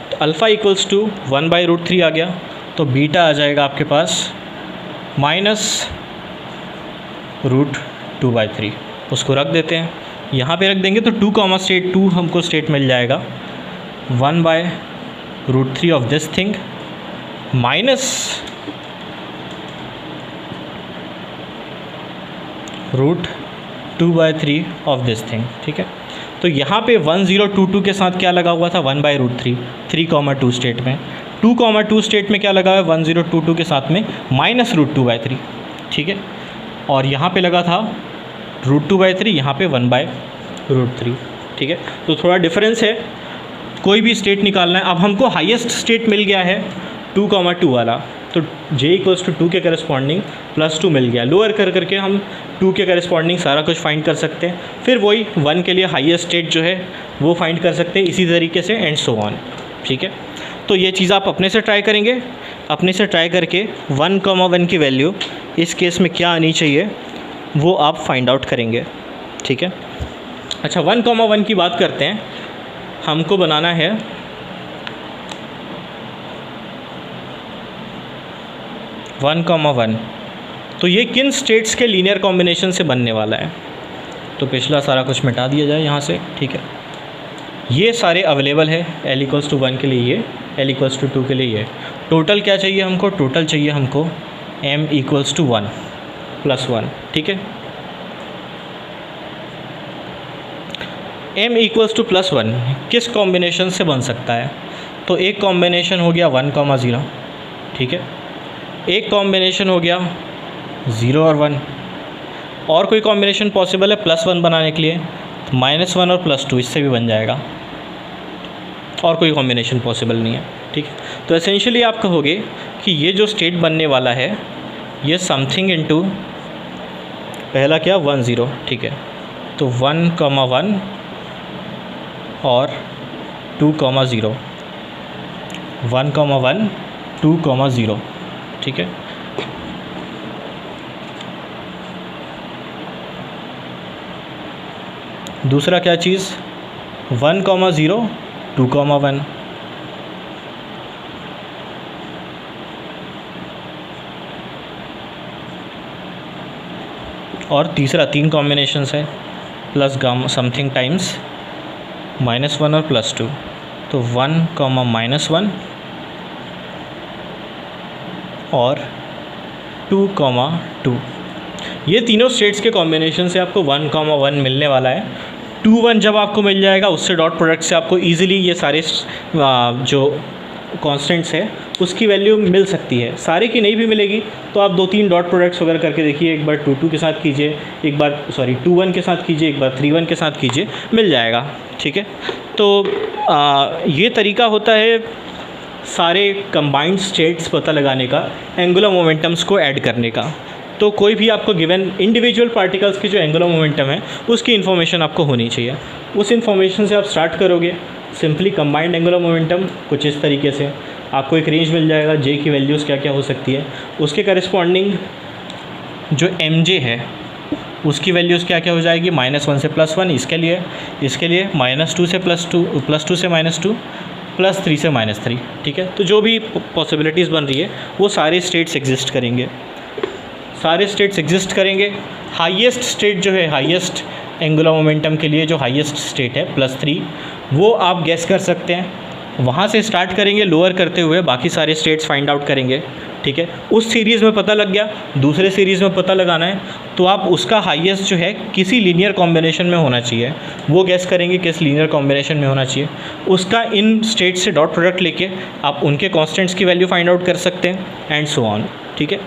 तो अल्फ़ा इक्वल्स टू 1/√3 आ गया, तो बीटा आ जाएगा आपके पास -√2/3। उसको रख देते हैं, यहाँ पे रख देंगे तो 2 हमको स्टेट मिल जाएगा, 1/√3 of this thing minus √2/3 of this thing. ठीक है, तो यहाँ पे 1022 के साथ क्या लगा हुआ था, 1/√3, 3,2 स्टेट में, 2,2 स्टेट में क्या लगा है 1022 के साथ में -√2/3। ठीक है, और यहाँ पे लगा था √2/3, यहाँ पे 1/√3। ठीक है, तो थोड़ा डिफरेंस है, कोई भी स्टेट निकालना है। अब हमको हाईएस्ट स्टेट मिल गया है 2,2 वाला, तो j इक्वल्स टू 2 के करस्पॉन्डिंग +2 मिल गया। लोअर कर करके हम 2 के करस्पॉन्डिंग सारा कुछ फाइंड कर सकते हैं, फिर वही 1 के लिए हाईएस्ट स्टेट जो है वो फाइंड कर सकते हैं, इसी तरीके से एंड सो ऑन। ठीक है, तो ये चीज़ आप अपने से ट्राई करेंगे, अपने से ट्राई करके 1,1 की वैल्यू इस केस में क्या आनी चाहिए वो आप फाइंड आउट करेंगे। ठीक है, अच्छा 1,1 की बात करते हैं। हमको बनाना है 1,1, तो ये किन स्टेट्स के लीनियर कॉम्बिनेशन से बनने वाला है, तो पिछला सारा कुछ मिटा दिया जाए यहाँ से। ठीक है, ये सारे अवेलेबल है, l इक्वल्स टू 1 के लिए ये, l इक्वल्स टू 2 के लिए ये। टोटल क्या चाहिए हमको, टोटल चाहिए हमको m इक्वल्स टू 1 + 1। ठीक है, m इक्वल्स टू +1 किस कॉम्बिनेशन से बन सकता है, तो एक कॉम्बिनेशन हो गया 1,0। ठीक है, एक कॉम्बिनेशन हो गया 0 और 1, और कोई कॉम्बिनेशन पॉसिबल है +1 बनाने के लिए, तो -1 और +2 इससे भी बन जाएगा, और कोई कॉम्बिनेशन पॉसिबल नहीं है। ठीक है, तो एसेंशियली आप कहोगे कि ये जो स्टेट बनने वाला है ये समथिंग इनटू पहला क्या 1 0। ठीक है, तो 1,1 और 2,0, 1,1 2,0। ठीक है, दूसरा क्या चीज़ 1,0 2,1, और तीसरा 3 कॉम्बिनेशंस है प्लस गामा समथिंग टाइम्स -1 और +2, तो 1, -1 और 2, 2। ये तीनों स्टेट्स के कॉम्बिनेशन से आपको 1, 1 मिलने वाला है। 2, 1 जब आपको मिल जाएगा उससे डॉट प्रोडक्ट से आपको ईजिली ये सारे जो कॉन्स्टेंट्स है उसकी वैल्यू मिल सकती है। सारे की नहीं भी मिलेगी तो आप 2-3 डॉट प्रोडक्ट्स वगैरह करके देखिए, एक बार 2, 2 के साथ कीजिए, एक बार 2, 1 के साथ कीजिए, एक बार 3, 1 के साथ कीजिए, मिल जाएगा। ठीक है, तो ये तरीका होता है सारे कंबाइंड स्टेट्स पता लगाने का, एंगुलर मोमेंटम्स को ऐड करने का। तो कोई भी आपको गिवन इंडिविजुअल पार्टिकल्स की जो एंगुलर मोमेंटम है उसकी इन्फॉर्मेशन आपको होनी चाहिए। उस इन्फॉर्मेशन से आप स्टार्ट करोगे। सिंपली कंबाइंड एंगुलर मोमेंटम कुछ इस तरीके से आपको एक रेंज मिल जाएगा, जे की वैल्यूज़ क्या क्या हो सकती है, उसके करस्पॉन्डिंग जो mj है उसकी वैल्यूज़ क्या क्या हो जाएगी, -1 से +1 इसके लिए -2 से +2, +2 से -2, +3 से -3। ठीक है, तो जो भी पॉसिबिलिटीज़ बन रही है वो सारे स्टेट्स एग्जिस्ट करेंगे, सारे स्टेट्स एग्जिस्ट करेंगे। हाईएस्ट स्टेट जो है, हाईएस्ट एंगुलर मोमेंटम के लिए जो हाईएस्ट स्टेट है +3, वो आप गेस कर सकते हैं। वहाँ से स्टार्ट करेंगे लोअर करते हुए बाकी सारे स्टेट्स फाइंड आउट करेंगे। ठीक है, उस सीरीज़ में पता लग गया, दूसरे सीरीज़ में पता लगाना है तो आप उसका हाईएस्ट जो है किसी लीनियर कॉम्बिनेशन में होना चाहिए, वो गेस करेंगे किस लीनियर कॉम्बिनेशन में होना चाहिए। उसका इन स्टेट से डॉट प्रोडक्ट लेके आप उनके कॉन्स्टेंट्स की वैल्यू फाइंड आउट कर सकते हैं एंड सो ऑन। ठीक है,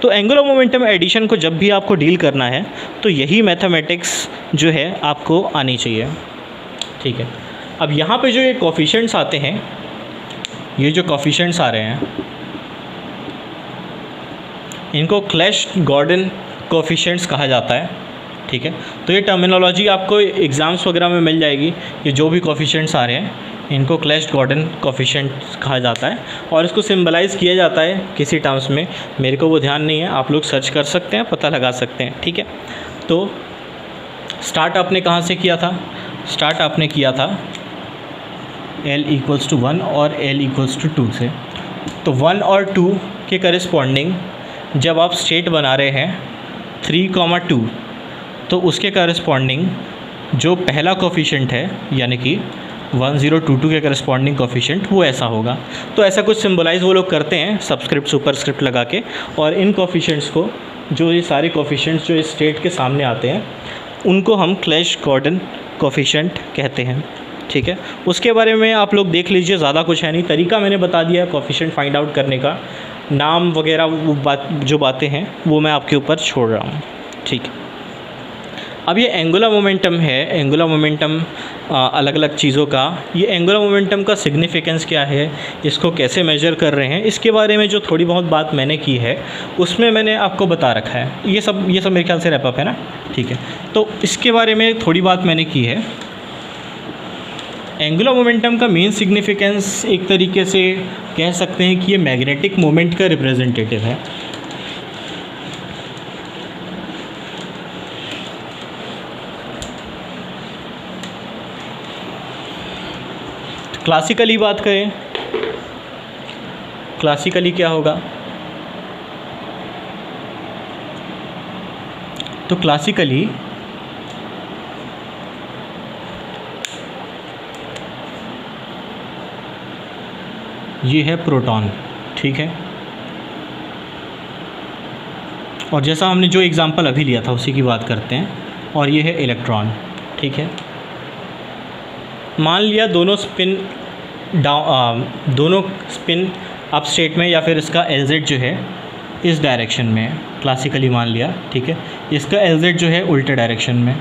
तो एंगुलर मोमेंटम एडिशन को जब भी आपको डील करना है तो यही मैथमेटिक्स जो है आपको आनी चाहिए। ठीक है, अब यहाँ पे जो ये कोफिशिएंट्स आते हैं, ये जो कोफिशिएंट्स आ रहे हैं इनको क्लैश-गॉर्डन कोफिशिएंट्स कहा जाता है। ठीक है, तो ये टर्मिनोलॉजी आपको एग्ज़ाम्स वगैरह में मिल जाएगी। ये जो भी कोफिशिएंट्स आ रहे हैं इनको क्लैश-गॉर्डन कोफिशिएंट्स कहा जाता है और इसको सिंबलाइज़ किया जाता है किसी टर्म्स में, मेरे को वो ध्यान नहीं है, आप लोग सर्च कर सकते हैं, पता लगा सकते हैं। ठीक है, तो स्टार्ट आपने कहाँ से किया था, स्टार्ट आपने किया था l = 1 और l = 2 से। तो 1 और 2 के करस्पॉन्डिंग जब आप स्टेट बना रहे हैं 3, 2, तो उसके करस्पॉन्डिंग जो पहला कोफिशिएंट है यानी कि 1022 के करस्पॉन्डिंग कोफिशिएंट वो ऐसा होगा। तो ऐसा कुछ सिंबलाइज वो लोग करते हैं सबस्क्रिप्ट सुपरस्क्रिप्ट लगा के, और इन कोफिशिएंट्स को, जो ये सारे कोफिशिएंट्स जो इस स्टेट के सामने आते हैं उनको हम क्लैश-गॉर्डन कोफिशिएंट कहते हैं। ठीक है, उसके बारे में आप लोग देख लीजिए, ज़्यादा कुछ है नहीं, तरीका मैंने बता दिया है कोफिशिएंट फाइंड आउट करने का, नाम वगैरह वो जो बातें हैं वो मैं आपके ऊपर छोड़ रहा हूँ। ठीक है, अब ये एंगुलर मोमेंटम है, एंगुलर मोमेंटम अलग अलग चीज़ों का, ये एंगुलर मोमेंटम का सिग्निफिकेंस क्या है, इसको कैसे मेजर कर रहे हैं, इसके बारे में जो थोड़ी बहुत बात मैंने की है उसमें मैंने आपको बता रखा है। ये सब मेरे ख्याल से रैपअप है ना। ठीक है, तो इसके बारे में थोड़ी बात मैंने की है। एंगुलर मोमेंटम का मेन सिग्निफिकेंस एक तरीके से कह सकते हैं कि ये मैग्नेटिक मोमेंट का रिप्रेजेंटेटिव है। क्लासिकली बात करें, क्लासिकली क्या होगा, तो क्लासिकली ये है प्रोटॉन। ठीक है, और जैसा हमने जो एग्जांपल अभी लिया था उसी की बात करते हैं, और ये है इलेक्ट्रॉन। ठीक है, मान लिया दोनों स्पिन अप स्टेट में, या फिर इसका LZ जो है इस डायरेक्शन में है, क्लासिकली मान लिया। ठीक है, इसका LZ जो है उल्टे डायरेक्शन में।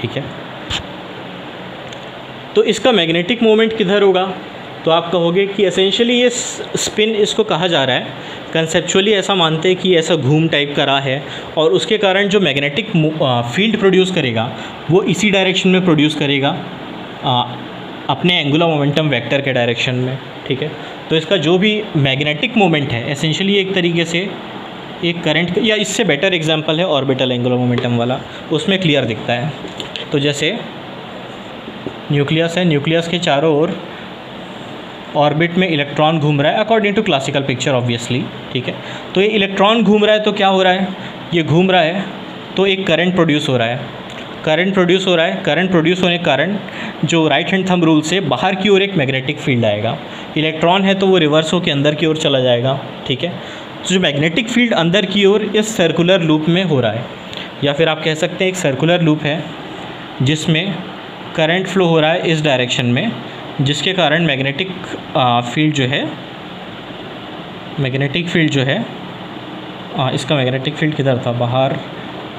ठीक है, तो इसका मैग्नेटिक मोमेंट किधर होगा, तो आप कहोगे कि एसेंशियली ये स्पिन इसको कहा जा रहा है, कंसेप्चुअली ऐसा मानते हैं कि ऐसा घूम टाइप का रहा है, और उसके कारण जो मैग्नेटिक फील्ड प्रोड्यूस करेगा वो इसी डायरेक्शन में प्रोड्यूस करेगा, अपने एंगुलर मोमेंटम वेक्टर के डायरेक्शन में। ठीक है, तो इसका जो भी मैग्नेटिक मोमेंट है एसेंशियली एक तरीके से एक करंट, या इससे बेटर एग्जांपल है ऑर्बिटल एंगुलर मोमेंटम वाला, उसमें क्लियर दिखता है। तो जैसे न्यूक्लियस है, न्यूक्लियस के चारों ओर ऑर्बिट में इलेक्ट्रॉन घूम रहा है according to classical picture obviously. ठीक है, तो ये इलेक्ट्रॉन घूम रहा है तो क्या हो रहा है, ये घूम रहा है तो एक करंट प्रोड्यूस हो रहा है, करंट प्रोड्यूस हो रहा है, करंट प्रोड्यूस होने के कारण जो राइट हैंड थंब रूल से बाहर की ओर एक मैग्नेटिक फील्ड आएगा। इलेक्ट्रॉन है तो वो रिवर्स होकर अंदर की ओर चला जाएगा, ठीक है। तो जो मैग्नेटिक फील्ड अंदर की ओर इस सर्कुलर लूप में हो रहा है, या फिर आप कह सकते हैं एक सर्कुलर लूप है जिसमें करंट फ्लो हो रहा है इस डायरेक्शन में, जिसके कारण मैग्नेटिक फील्ड जो है इसका मैग्नेटिक फील्ड किधर था, बाहर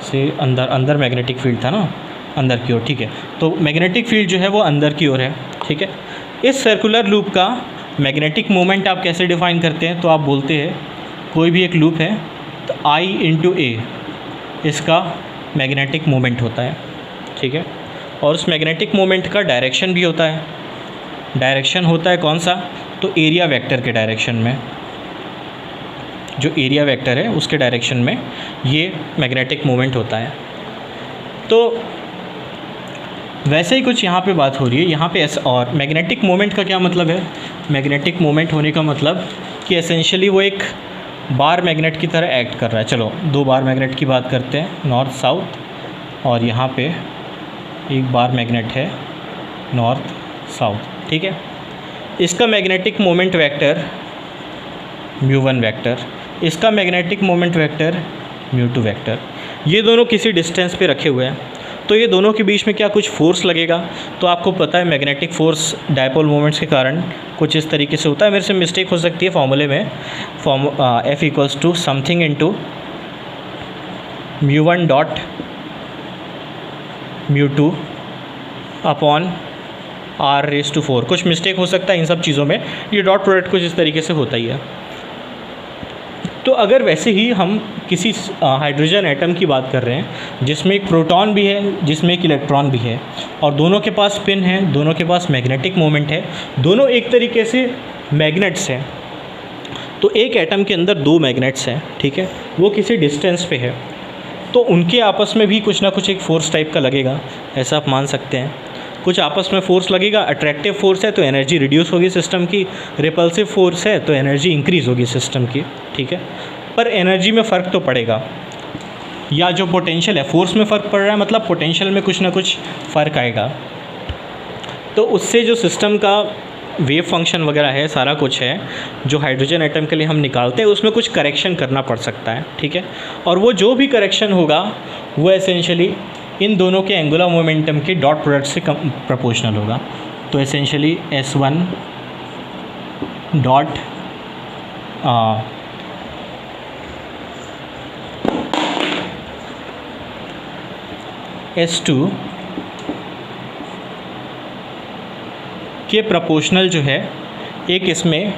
से अंदर मैग्नेटिक फील्ड था ना, अंदर की ओर, ठीक है। तो मैग्नेटिक फील्ड जो है वो अंदर की ओर है, ठीक है। इस सर्कुलर लूप का मैग्नेटिक मोमेंट आप कैसे डिफाइन करते हैं, तो आप बोलते हैं कोई भी एक लूप है तो I/A इसका मैग्नेटिक मोमेंट होता है, ठीक है। और उस मैग्नेटिक मोमेंट का डायरेक्शन भी होता है, डायरेक्शन होता है कौन सा, तो एरिया वेक्टर के डायरेक्शन में, जो एरिया वेक्टर है उसके डायरेक्शन में ये मैग्नेटिक मोमेंट होता है। तो वैसे ही कुछ यहाँ पे बात हो रही है, यहाँ पे एस और मैग्नेटिक मोमेंट का क्या मतलब है, मैग्नेटिक मोमेंट होने का मतलब कि एसेंशियली वो एक बार मैग्नेट की तरह एक्ट कर रहा है। चलो 2 बार मैग्नेट की बात करते हैं, नॉर्थ साउथ, और यहाँ पे एक बार मैग्नेट है नॉर्थ साउथ, ठीक है। इसका मैग्नेटिक मोमेंट वेक्टर μ1 वेक्टर, इसका मैग्नेटिक मोमेंट वेक्टर μ2 वेक्टर, ये दोनों किसी डिस्टेंस पे रखे हुए हैं। तो ये दोनों के बीच में क्या कुछ फोर्स लगेगा, तो आपको पता है मैग्नेटिक फोर्स डायपोल मोमेंट्स के कारण कुछ इस तरीके से होता है। मेरे से मिस्टेक हो सकती है फॉर्मूले में, F equals to something into μ1 dot μ2 upon r⁴। कुछ मिस्टेक हो सकता है इन सब चीज़ों में, ये डॉट प्रोडक्ट कुछ इस तरीके से होता ही है। तो अगर वैसे ही हम किसी हाइड्रोजन एटम की बात कर रहे हैं जिसमें एक प्रोटॉन भी है, जिसमें एक इलेक्ट्रॉन भी है, और दोनों के पास स्पिन है, दोनों के पास मैग्नेटिक मोमेंट है, दोनों एक तरीके से मैग्नेट्स हैं, तो एक एटम के अंदर 2 मैग्नेट्स हैं, ठीक है, वो किसी डिस्टेंस पे है, तो उनके आपस में भी कुछ ना कुछ एक फोर्स टाइप का लगेगा, ऐसा आप मान सकते हैं। कुछ आपस में फोर्स लगेगा, अट्रैक्टिव फोर्स है तो एनर्जी रिड्यूस होगी सिस्टम की, रिपल्सिव फोर्स है तो एनर्जी इंक्रीज़ होगी सिस्टम की, ठीक है। पर एनर्जी में फ़र्क तो पड़ेगा, या जो पोटेंशियल है, फोर्स में फ़र्क पड़ रहा है मतलब पोटेंशियल में कुछ ना कुछ फ़र्क आएगा। तो उससे जो सिस्टम का वेव फंक्शन वगैरह है, सारा कुछ है जो हाइड्रोजन एटम के लिए हम निकालते हैं, उसमें कुछ करेक्शन करना पड़ सकता है, ठीक है। और वो जो भी करेक्शन होगा वो एसेंशियली इन दोनों के एंगुलर मोमेंटम के डॉट प्रोडक्ट से प्रोपोर्शनल होगा। तो एसेंशियली S1 डॉट S2 के प्रोपोर्शनल जो है एक इसमें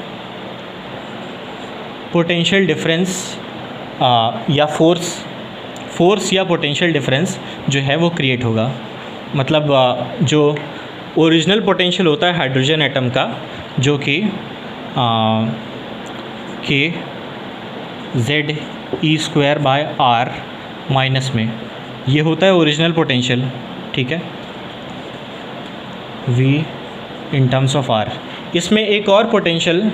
पोटेंशियल डिफरेंस या फोर्स या पोटेंशियल डिफरेंस जो है वो क्रिएट होगा। मतलब जो ओरिजिनल पोटेंशियल होता है हाइड्रोजन एटम का, जो कि kZe²/r माइनस में, ये होता है ओरिजिनल पोटेंशियल, ठीक है, V in terms of r। इसमें एक और पोटेंशियल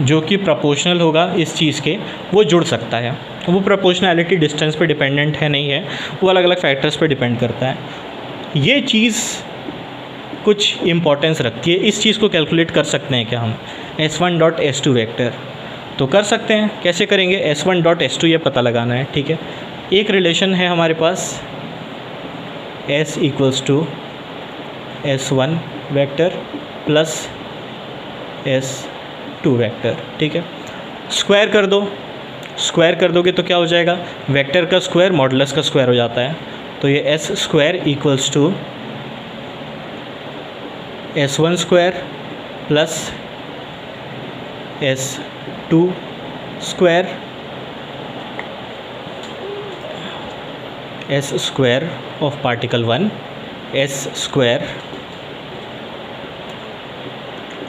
जो कि प्रोपोर्शनल होगा इस चीज़ के, वो जुड़ सकता है। वो प्रोपोर्शनैलिटी डिस्टेंस पे डिपेंडेंट है नहीं है, वो अलग अलग फैक्टर्स पे डिपेंड करता है। ये चीज़ कुछ इम्पोर्टेंस रखती है, इस चीज़ को कैलकुलेट कर सकते हैं क्या हम, S1 डॉट S2 वेक्टर, तो कर सकते हैं। कैसे करेंगे, S1 डॉट S2 ये पता लगाना है, ठीक है। एक रिलेशन है हमारे पास S equals to S1 vector plus S2 vector, ठीक है। स्क्वायर कर दो, स्क्वायर कर दोगे तो क्या हो जाएगा, वेक्टर का स्क्वायर मॉडुलस का स्क्वायर हो जाता है। तो ये S² equals to S1 square plus S2 square, S square of particle 1, S square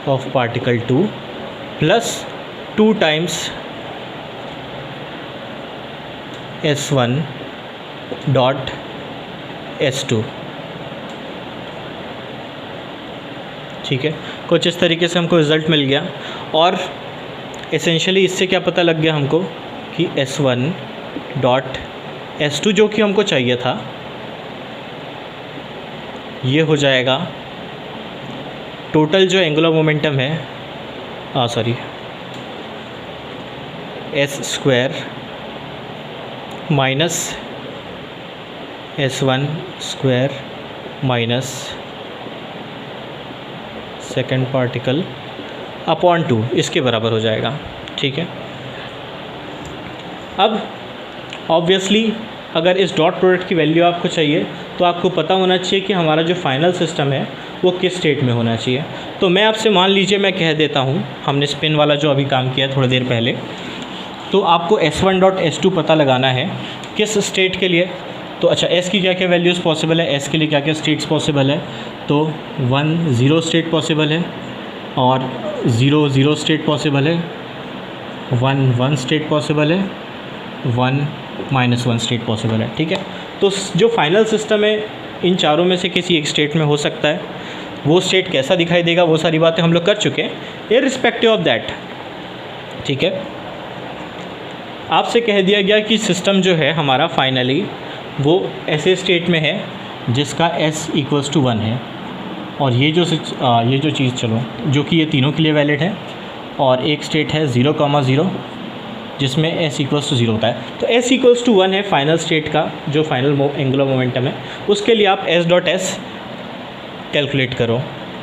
of particle 2 plus 2 times S1 dot S2, ठीक है। कुछ इस तरीके से हमको रिज़ल्ट मिल गया, और एसेंशियली इससे क्या पता लग गया हमको कि S1 डॉट S2 जो कि हमको चाहिए था, ये हो जाएगा टोटल जो एंगुलर मोमेंटम है, sorry, S square minus S1 square minus second particle upon 2, इसके बराबर हो जाएगा। ठीक है, अब ऑब्वियसली अगर इस डॉट प्रोडक्ट की वैल्यू आपको चाहिए तो आपको पता होना चाहिए कि हमारा जो फाइनल सिस्टम है वो किस स्टेट में होना चाहिए। तो मैं आपसे, मान लीजिए मैं कह देता हूँ, हमने स्पिन वाला जो अभी काम किया थोड़ी देर पहले, तो आपको S1 डॉट S2 पता लगाना है किस स्टेट के लिए। तो अच्छा, S की क्या क्या वैल्यूज़ पॉसिबल है, S के लिए क्या क्या स्टेट्स पॉसिबल है। तो 1 0 स्टेट पॉसिबल है, और 0 0 स्टेट पॉसिबल है, 1 1 स्टेट पॉसिबल है, 1 -1 स्टेट पॉसिबल है। ठीक है, तो जो फाइनल सिस्टम है इन चारों में से किसी एक स्टेट में हो सकता है। वो स्टेट कैसा दिखाई देगा वो सारी बातें हम लोग कर चुके हैं, इर्रिस्पेक्टिव ऑफ दैट। ठीक है, आपसे कह दिया गया कि सिस्टम जो है हमारा फाइनली वो ऐसे स्टेट में है जिसका S = 1 है, और ये जो चीज़, चलो, जो कि ये तीनों के लिए वैलिड है, और एक स्टेट है 0,0 जिसमें S = 0 होता है। तो S = 1 है फाइनल स्टेट का जो फाइनल एंगुलर मोमेंटम है, उसके लिए आप S.S कैलकुलेट करो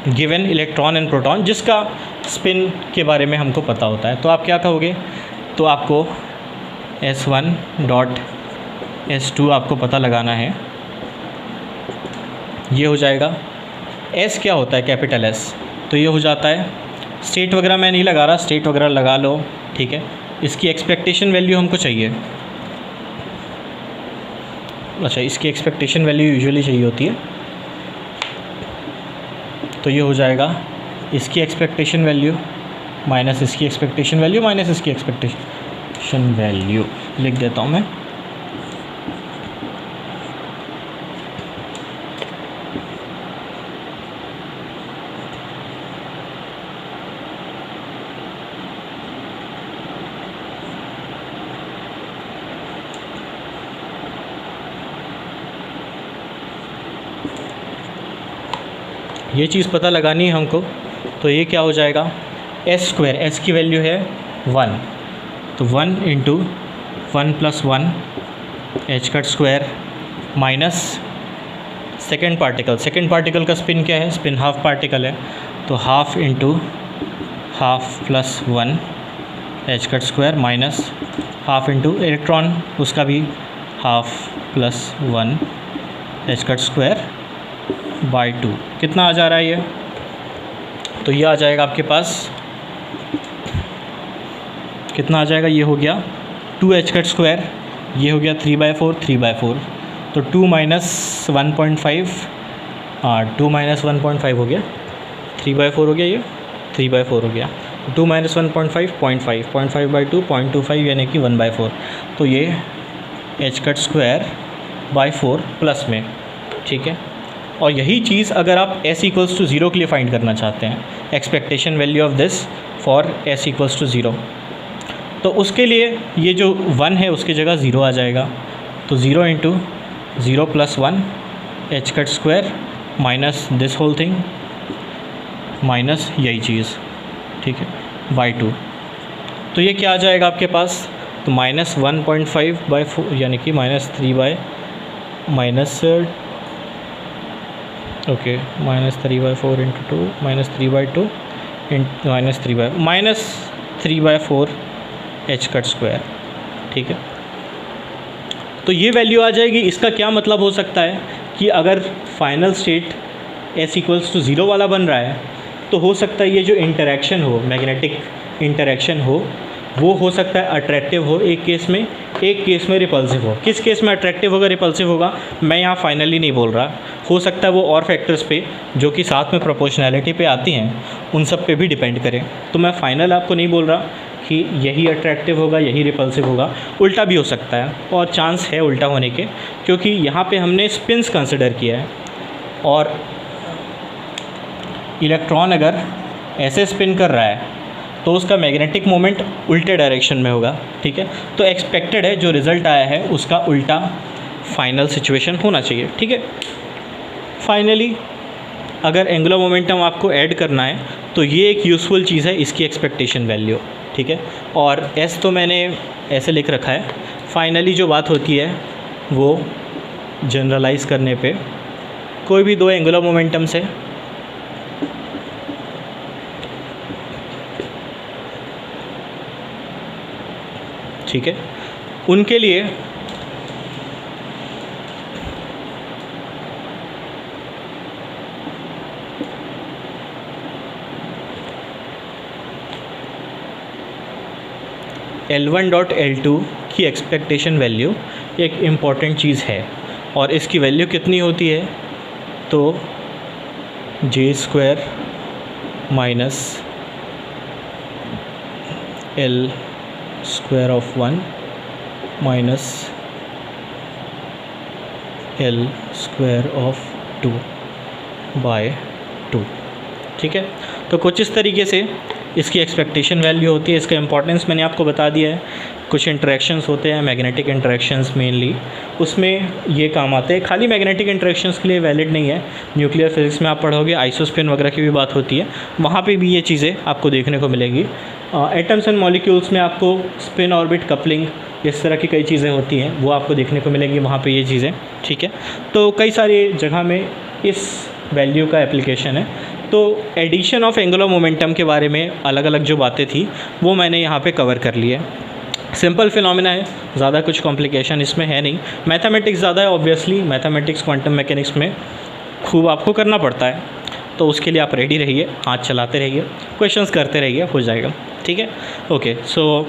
गिवन इलेक्ट्रॉन एंड प्रोटॉन, जिसका स्पिन के बारे में हमको पता होता है। तो आप क्या कहोगे, तो आपको S1 डॉट S2 आपको पता लगाना है। ये हो जाएगा, S क्या होता है, कैपिटल S, तो ये हो जाता है, स्टेट वगैरह मैं नहीं लगा रहा, स्टेट वगैरह लगा लो। ठीक है, इसकी एक्सपेक्टेशन वैल्यू हमको चाहिए। अच्छा, इसकी एक्सपेक्टेशन वैल्यू यूजुअली चाहिए होती है, तो ये हो जाएगा इसकी एक्सपेक्टेशन वैल्यू माइनस इसकी एक्सपेक्टेशन वैल्यू माइनस इसकी एक्सपेक्टेशन वैल्यू, लिख देता हूँ मैं। ये चीज़ पता लगानी है हमको, तो ये क्या हो जाएगा, S स्क्वायर, S की वैल्यू है 1, तो 1 × 1 + 1 h square minus second particle का स्पिन क्या है, स्पिन हाफ पार्टिकल है, तो half × half + 1 h square minus half × electron, उसका भी हाफ + 1 h स्क्वायर बाई 2। कितना आ जा रहा है ये, तो ये आ जाएगा आपके पास, कितना आ जाएगा, ये हो गया 2h स्क्वायर, ये हो गया 3/4, तो 2 - 1.5, 2 - 1.5 हो गया, 3/4 हो गया, ये 3/4 हो गया, 2 - 1.5 0.5 / 2 0.25 यानी कि 1/4, तो ये h स्क्वायर बाई 4 प्लस में। ठीक है, और यही चीज़ अगर आप S = 0 के लिए फाइंड करना चाहते हैं, expectation value of this for S = 0, तो उसके लिए ये जो 1 है उसकी जगह 0 आ जाएगा, तो 0 × 0 + 1 h square minus this whole thing minus यही चीज़। ठीक है, बाई 2, तो ये क्या आ जाएगा आपके पास, तो -1.5/4 यानी कि -3 / -3/4 × 2 -3/2 -3/4 h स्क्वायर। ठीक है, तो ये वैल्यू आ जाएगी। इसका क्या मतलब हो सकता है कि अगर फाइनल स्टेट S = 0 वाला बन रहा है, तो हो सकता है ये जो इंटरेक्शन हो, मैग्नेटिक इंटरेक्शन हो वो सकता है अट्रैक्टिव हो एक केस में, एक केस में रिपल्सिव हो। किस केस में अट्रैक्टिव होगा, रिपल्सिव होगा, मैं यहाँ फाइनली नहीं बोल रहा, हो सकता है वो और फैक्टर्स पे जो कि साथ में प्रोपोर्शनैलिटी पे आती हैं उन सब पे भी डिपेंड करें। तो मैं फाइनल आपको नहीं बोल रहा कि यही अट्रैक्टिव होगा यही रिपल्सिव होगा, उल्टा भी हो सकता है, और चांस है उल्टा होने के, क्योंकि यहाँ पे हमने स्पिन्स कंसिडर किया है, और इलेक्ट्रॉन अगर ऐसे स्पिन कर रहा है तो उसका मैग्नेटिक मोमेंट उल्टे डायरेक्शन में होगा। ठीक है, तो एक्सपेक्टेड है जो रिज़ल्ट आया है उसका उल्टा फाइनल सिचुएशन होना चाहिए। ठीक है, फाइनली अगर एंगुलर मोमेंटम आपको ऐड करना है तो ये एक यूज़फुल चीज़ है, इसकी एक्सपेक्टेशन वैल्यू, ठीक है। और एस तो मैंने ऐसे लिख रखा है। फाइनली जो बात होती है वो जनरलाइज़ करने पे कोई भी दो एंगुलर मोमेंटम्स है, ठीक है, उनके लिए L1 डॉट L2 की एक्सपेक्टेशन वैल्यू एक इम्पॉर्टेंट चीज़ है। और इसकी वैल्यू कितनी होती है, तो J² minus L² of 1 minus L² of 2 by 2, ठीक है। तो कुछ इस तरीके से इसकी एक्सपेक्टेशन वैल्यू होती है। इसका इंपॉर्टेंस मैंने आपको बता दिया है। कुछ इंटरेक्शंस होते हैं, मैग्नेटिक इंटरेक्शंस मेनली, उसमें ये काम आते हैं। खाली मैग्नेटिक इंटरेक्शंस के लिए वैलिड नहीं है, न्यूक्लियर फिजिक्स में आप पढ़ोगे आइसोस्पिन वगैरह की भी बात होती है, वहाँ पे भी ये चीज़ें आपको देखने को मिलेगी। एटम्स एंड मॉलिक्यूल्स में आपको स्पिन ऑर्बिट कपलिंग, इस तरह की कई चीज़ें होती हैं, वो आपको देखने को मिलेंगी वहाँ पे ये चीज़ें, ठीक है। तो कई सारी जगह में इस वैल्यू का एप्लीकेशन है। तो एडिशन ऑफ एंगुलर मोमेंटम के बारे में अलग अलग जो बातें थी वो मैंने यहाँ पे कवर कर ली है। सिंपल फिनोमेना है, ज़्यादा कुछ कॉम्प्लिकेशन इसमें है नहीं। मैथमेटिक्स ज़्यादा है, ऑब्वियसली मैथमेटिक्स क्वांटम मैकेनिक्स में खूब आपको करना पड़ता है, तो उसके लिए आप रेडी रहिए, हाथ चलाते रहिए, क्वेश्चंस करते रहिए, हो जाएगा, ठीक है। ओके, सो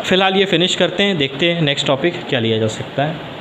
फ़िलहाल ये फिनिश करते हैं, देखते हैं नेक्स्ट टॉपिक क्या लिया जा सकता है।